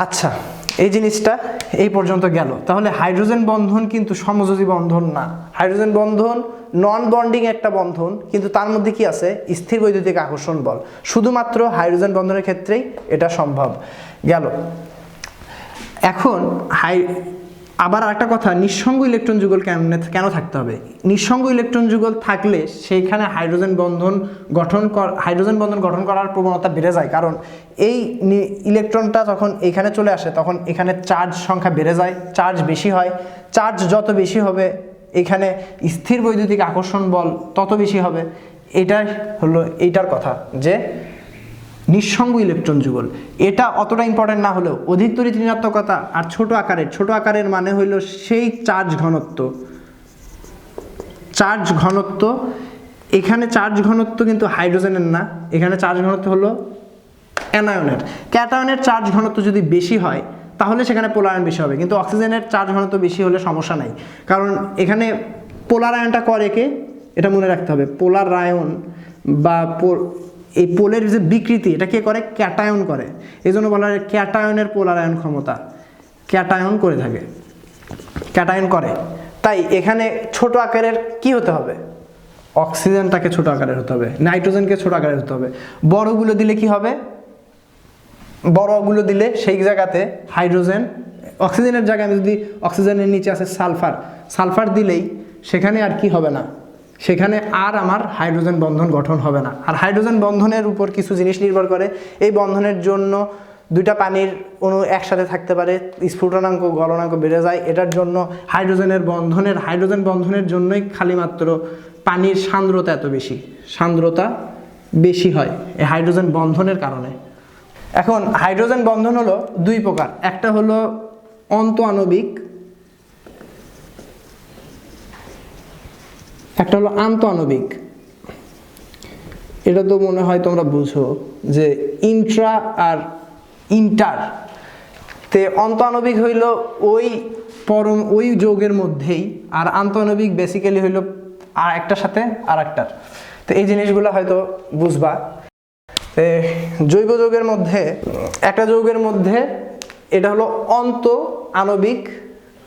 আচ্ছা, এই জিনিসটা এই পর্যন্ত গেল। তাহলে হাইড্রোজেন বন্ধন কিন্তু সমযোজী বন্ধন না, হাইড্রোজেন বন্ধন নন বন্ডিং একটা বন্ধন, কিন্তু তার মধ্যে কি আছে স্থির বৈদ্যুতিক আকর্ষণ বল। শুধুমাত্র হাইড্রোজেন বন্ধনের ক্ষেত্রেই এটা সম্ভব। গেল। এখন আবার একটা কথা, নিঃসঙ্গ ইলেকট্রন যুগল কেন থাকতে হবে? নিঃসঙ্গ ইলেকট্রন যুগল থাকলে সেইখানে হাইড্রোজেন বন্ধন গঠন করার প্রবণতা বেড়ে যায়, কারণ এই ইলেকট্রনটা যখন এখানে চলে আসে তখন এখানে চার্জ সংখ্যা বেড়ে যায়, চার্জ বেশি হয়, চার্জ যত বেশি হবে এখানে স্থির বৈদ্যুতিক আকর্ষণ বল তত বেশি হবে। এটাই হলো এইটার কথা, যে নিঃসঙ্গ ইলেকট্রন যুগল। এটা অতটা ইম্পর্টেন্ট না হলেও অধিক তড়িৎ ঋণাত্মকতা আর ছোট আকারের মানে হইল সেই চার্জ ঘনত্ব। এখানে চার্জ ঘনত্ব কিন্তু হাইড্রোজেনের না, এখানে চার্জ ঘনত্ব হলো অ্যানায়নের। ক্যাটায়নের চার্জ ঘনত্ব যদি বেশি হয় তাহলে সেখানে পোলার আয়ন বেশি হবে, কিন্তু অক্সিজেনের চার্জ ঘনত্ব বেশি হলে সমস্যা নাই, কারণ এখানে পোলার আয়নটা করে কে, এটা মনে রাখতে হবে। পোলার আয়ন বা এই পোলের যে বিকৃতি, এটা কে করে? ক্যাটায়ন করে। এই জন্য বলা হয় ক্যাটায়নের পোলার আয়ন ক্ষমতা, ক্যাটায়ন করে থাকে, ক্যাটায়ন করে। তাই এখানে ছোট আকারের কি হতে হবে? অক্সিজেনটাকে ছোট আকারের হতে হবে, নাইট্রোজেনকে ছোট আকারের হতে হবে। বড়গুলো দিলে কি হবে? বড়গুলো দিলে সেই জায়গাতে হাইড্রোজেন, অক্সিজেনের জায়গায় আমি যদি অক্সিজেনের নিচে আছে সালফার দিলেই সেখানে আর কি হবে না, সেখানে আর আমার হাইড্রোজেন বন্ধন গঠন হবে না। আর হাইড্রোজেন বন্ধনের উপর কিছু জিনিস নির্ভর করে। এই বন্ধনের জন্য দুইটা পানির অণু একসাথে থাকতে পারে, স্ফুটনাঙ্ক গলনাঙ্ক বেড়ে যায়। এটার জন্য হাইড্রোজেন বন্ধনের জন্যই খালি মাত্র পানির সান্দ্রতা এত বেশি, সান্দ্রতা বেশি হয় এই হাইড্রোজেন বন্ধনের কারণে। এখন হাইড্রোজেন বন্ধন হলো 2 প্রকার, একটা হলো অন্তঃআণবিক, একটা হলো আন্তঃআণবিক। এটা তো মনে হয় তোমরা বুঝো যে ইন্ট্রা আর ইন্টার। তে অন্তঃআণবিক হইল ওই যৌগের মধ্যেই, আর আন্তঃআণবিক বেসিক্যালি হইল আর একটার সাথে আর একটার। তো এই জিনিসগুলো হয়তো বুঝবা। জৈব যৌগের মধ্যে একটা যৌগের মধ্যে এটা হলো অন্তঃআণবিক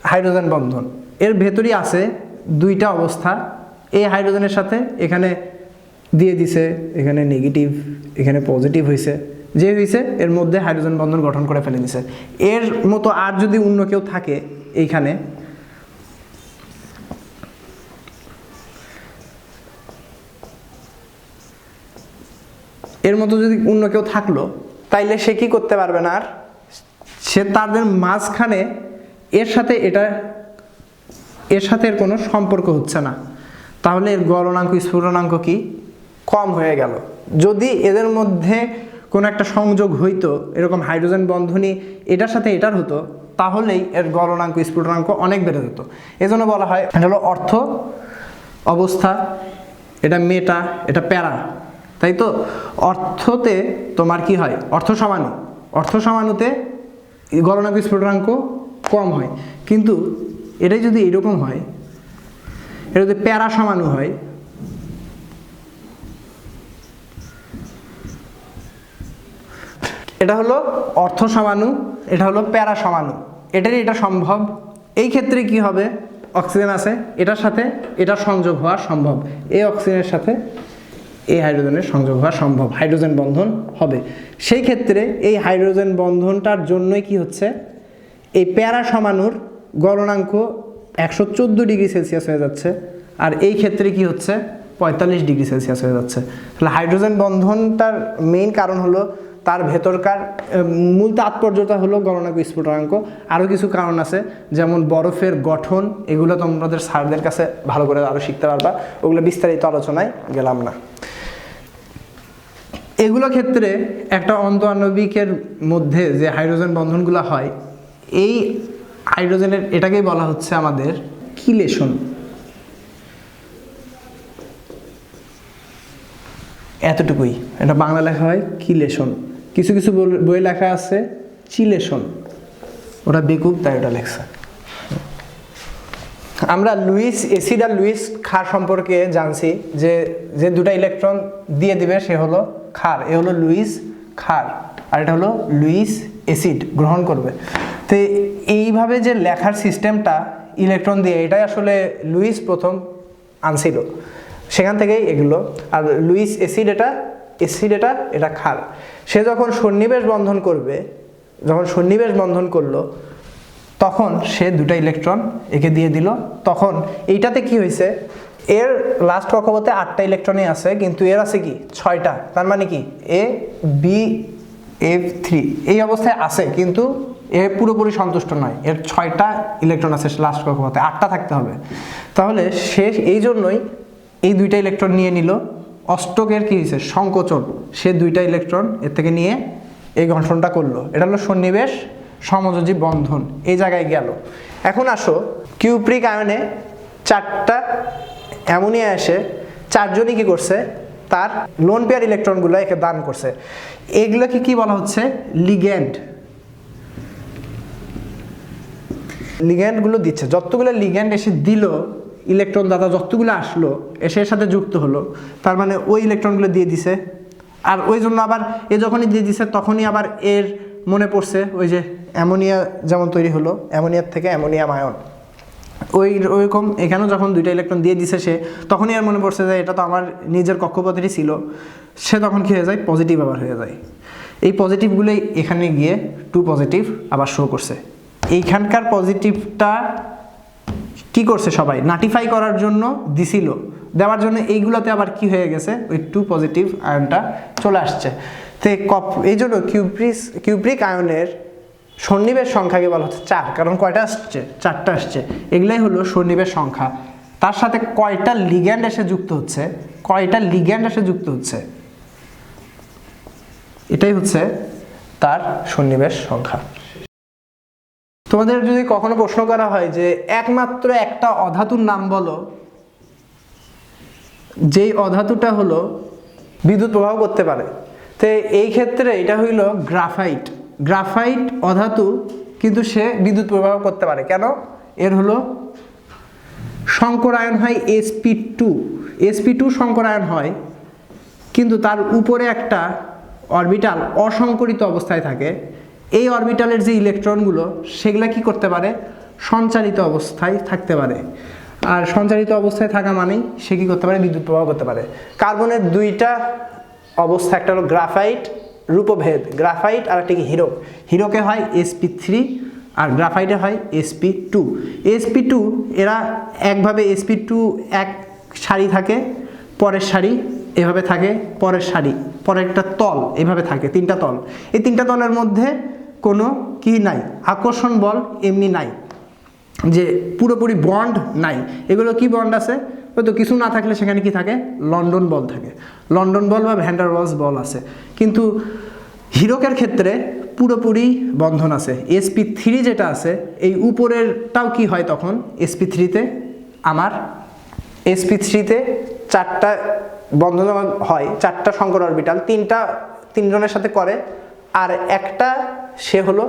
হাইড্রোজেন বন্ধন, এর ভেতরই আছে 2টা অবস্থা। এই হাইড্রোজেনের সাথে এখানে দিয়ে দিছে, এখানে নেগেটিভ এখানে পজিটিভ হয়েছে, যে হয়েছে এর মধ্যে হাইড্রোজেন বন্ধন গঠন করে ফেলে দিছে। এর মতো আর যদি অন্য কেউ থাকে এইখানে, এর মতো যদি অন্য কেউ থাকলো, তাইলে সে কি করতে পারবে না, আর সে তাদের মাঝখানে এর সাথে এর সাথে এর কোনো সম্পর্ক হচ্ছে না। তাহলে এর গলনাঙ্ক স্ফুটনাঙ্ক কি কম হয়ে গেল। যদি এদের মধ্যে কোনো একটা সংযোগ হইতো, এরকম হাইড্রোজেন বন্ধনী এটার সাথে এটার হতো, তাহলেই এর গলনাঙ্ক স্ফুটনাঙ্ক অনেক বেড়ে যেত। এজন্য বলা হয় এটা হলো অর্থ অবস্থা, এটা মেটা, এটা প্যারা, তাই তো। অর্থতে তোমার কি হয়, অর্থ সমানুতে গলনাঙ্ক স্ফুটনাঙ্ক কম হয়, কিন্তু এটাই যদি এরকম হয়, এটা যদি প্যারা সমানু হয়, এটা হলো অর্থ সমানু, এটা হলো প্যারা সমানু, এটারই এটা সম্ভব। এই ক্ষেত্রে কি হবে, অক্সিজেন আছে, এটার সাথে এটার সংযোগ হওয়া সম্ভব, এই অক্সিজেনের সাথে এই হাইড্রোজেনের সংযোগ হওয়া সম্ভব, হাইড্রোজেন বন্ধন হবে। সেই ক্ষেত্রে এই হাইড্রোজেন বন্ধনটার জন্যই কি হচ্ছে, এই প্যারা সমানুর গলনাঙ্ক 114 ডিগ্রি সেলসিয়াস হয়ে যাচ্ছে, আর এই ক্ষেত্রে কি হচ্ছে 45 ডিগ্রি সেলসিয়াস হয়ে যাচ্ছে। তাহলে হাইড্রোজেন বন্ধনটার মেইন কারণ হলো তার ভেতরকার মূল তাৎপর্যটা হলো গলনাঙ্ক স্ফুটনাঙ্ক। আরও কিছু কারণ আছে, যেমন বরফের গঠন, এগুলো তোমাদের স্যারদের কাছে ভালো করে আরও শিখতে পারবা, ওগুলো বিস্তারিত আলোচনায় গেলাম না। এগুলো ক্ষেত্রে একটা অন্তঃআণবিকের মধ্যে যে হাইড্রোজেন বন্ধনগুলো হয়, এই হাইড্রোজেনের এটাকেই বলা হচ্ছে আমাদের কিলেশন। এতটুকুই, এটা বাংলা লেখা হয় কিলেশন, কিছু কিছু বই লেখা আছে চিলেশন, ওটা বেকুব তাই ওটা লেখছে। আমরা লুইস অ্যাসিড আর লুইস ক্ষার সম্পর্কে জানছি, যে যে দুটা ইলেকট্রন দিয়ে দিবে সে হলো ক্ষার, এ হলো লুইস ক্ষার, আর এটা হলো লুইস অ্যাসিড গ্রহণ করবে। তো এইভাবে যে লেখার সিস্টেমটা ইলেকট্রন দিয়ে, এটাই আসলে লুইস প্রথম আনছিল, সেখান থেকেই এগুলো। আর লুইস অ্যাসিড এটা ক্ষার। সে যখন সন্নিবেশ বন্ধন করবে, যখন সন্নিবেশ বন্ধন করলো, তখন সে দুটা ইলেকট্রন একে দিয়ে দিল। তখন এইটাতে কি হয়েছে, এর লাস্ট কক্ষপথে 8টা ইলেকট্রনই আছে, কিন্তু এর আছে কি 6টা। তার মানে কি ABF3 এই অবস্থায় আছে, কিন্তু এ পুরোপুরি সন্তুষ্ট নয়, এর 6টা ইলেকট্রন আছে লাস্ট কক্ষপথে, 8টা থাকতে হবে। তাহলে সে এই জন্যই এই দুইটা ইলেকট্রন নিয়ে নিল। অষ্টকের কি হয়েছে, সংকোচন, সে দুইটা ইলেকট্রন এর থেকে নিয়ে এই গঠনটা করলো। এটা হলো সন্নিবেশ সমযোজী বন্ধন, এই জায়গায় গেল। এখন আসো কিউপ্রিক আয়নে 4টা অ্যামোনিয়া এসে 4জনই কি করছে, তার লোন পেয়ার ইলেকট্রনগুলো একে দান করছে। এগুলোকে কি বলা হচ্ছে, লিগ্যান্ড। লিগ্যান্ডগুলো দিচ্ছে, যতগুলো লিগ্যান্ড এসে দিল, ইলেকট্রন দাতা যতগুলো আসলো এসে এর সাথে যুক্ত হলো, তার মানে ওই ইলেকট্রনগুলো দিয়ে দিছে। আর ওই জন্য আবার এ যখনই দিয়ে দিছে, তখনই আবার এর মনে পড়ছে ওই যে অ্যামোনিয়া যেমন তৈরি হলো, অ্যামোনিয়ার থেকে অ্যামোনিয়াম আয়ন, ওইরকম এখানেও যখন দুইটা ইলেকট্রন দিয়ে দিছে সে, তখনই আর মনে পড়ছে যে এটা তো আমার নিজের কক্ষপথেরই ছিল। সে তখন কী হয়ে যায়, পজিটিভ আবার হয়ে যায়। এই পজিটিভগুলোই এখানে গিয়ে 2 পজিটিভ আবার শো করছে। এইখানকার পজিটিভটা কি করছে, সবাই নাটিফাই করার জন্য দিছিল, দেওয়ার জন্য এইগুলোতে আবার কি হয়ে গেছে, ওই 2 পজিটিভ আয়নটা চলে আসছে। তো এই জন্য কিউপ্রিক আয়নের সন্নিবেশ সংখ্যাকে বলা হচ্ছে 4, কারণ কয়টা আসছে, 4টা আসছে। এগুলাই হলো সন্নিবেশ সংখ্যা। তার সাথে কয়টা লিগ্যান্ড এসে যুক্ত হচ্ছে, এটাই হচ্ছে তার সন্নিবেশ সংখ্যা। তোমাদের যদি কখনো প্রশ্ন করা হয় যে একমাত্র একটা অধাতুর নাম বলো, যেই অধাতুটা হলো বিদ্যুৎ প্রবাহ করতে পারে, তো এই ক্ষেত্রে এটা হইল গ্রাফাইট অধাতু, কিন্তু সে বিদ্যুৎ প্রবাহ করতে পারে কেন, এর হলো সংকরায়ন হয় sp2 সংকরায়ন হয়, কিন্তু তার উপরে একটা অরবিটাল অসংকরিত অবস্থায় থাকে। এই অরবিটালের যে ইলেকট্রনগুলো সেগুলা কি করতে পারে, সঞ্চারিত অবস্থায় থাকতে পারে। আর সঞ্চারিত অবস্থায় থাকা মানেই সে কি করতে পারে, বিদ্যুৎ প্রবাহ করতে পারে। কার্বনের 2টা অবস্থা, একটা হলো গ্রাফাইট রূপভেদ, গ্রাফাইট, আর একটা কি হিরোকে হয় sp3 আর গ্রাফাইটে হয় sp2 এরা একভাবে sp2 এক সারি থাকে, পরের সারি এভাবে থাকে, পরের সারি, পরের একটা তল এভাবে থাকে, 3টা তল। এই 3টা তলের মধ্যে কোনো কি নাই, আকর্ষণ বল এমনি নাই, যে পুরোপুরি বন্ড নাই। এগুলো কি বন্ড আছে, হয়তো কিছু না থাকলে সেখানে কি থাকে, লন্ডন বল থাকে, লন্ডন বল বা ভ্যান্ডার ওয়ালস বল আছে। কিন্তু হিরকের ক্ষেত্রে পুরোপুরি বন্ধন আছে। SP3 যেটা আছে এই উপরেরটাও কি হয় তখন, SP3-তে আমার SP3-তে 4টা বন্ধন হয়, 4টা সংকর অরবিটাল, 3জনের সাথে করে, আর একটা সে হলো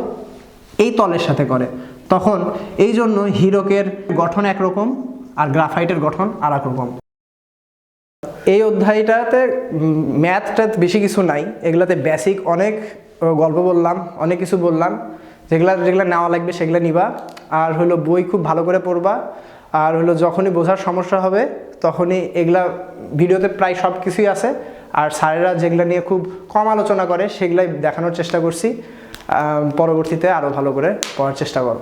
এই তলের সাথে করে। তখন এই জন্য হিরকের গঠন একরকম আর গ্রাফাইটের গঠন আর এক রকম। এই অধ্যায়টাতে ম্যাথটা বেশি কিছু নাই, এগুলাতে বেসিক অনেক গল্প বললাম, অনেক কিছু বললাম, যেগুলা নেওয়া লাগবে সেগুলো নিবা। আর হলো বই খুব ভালো করে পড়বা। আর হলো যখনই বোঝার সমস্যা হবে তখনই এগুলা ভিডিওতে প্রায় সব কিছুই আছে। আর স্যারেরা যেগুলো নিয়ে খুব কম আলোচনা করে সেগুলাই দেখানোর চেষ্টা করছি। পরবর্তীতে আরও ভালো করে পড়ার চেষ্টা করো।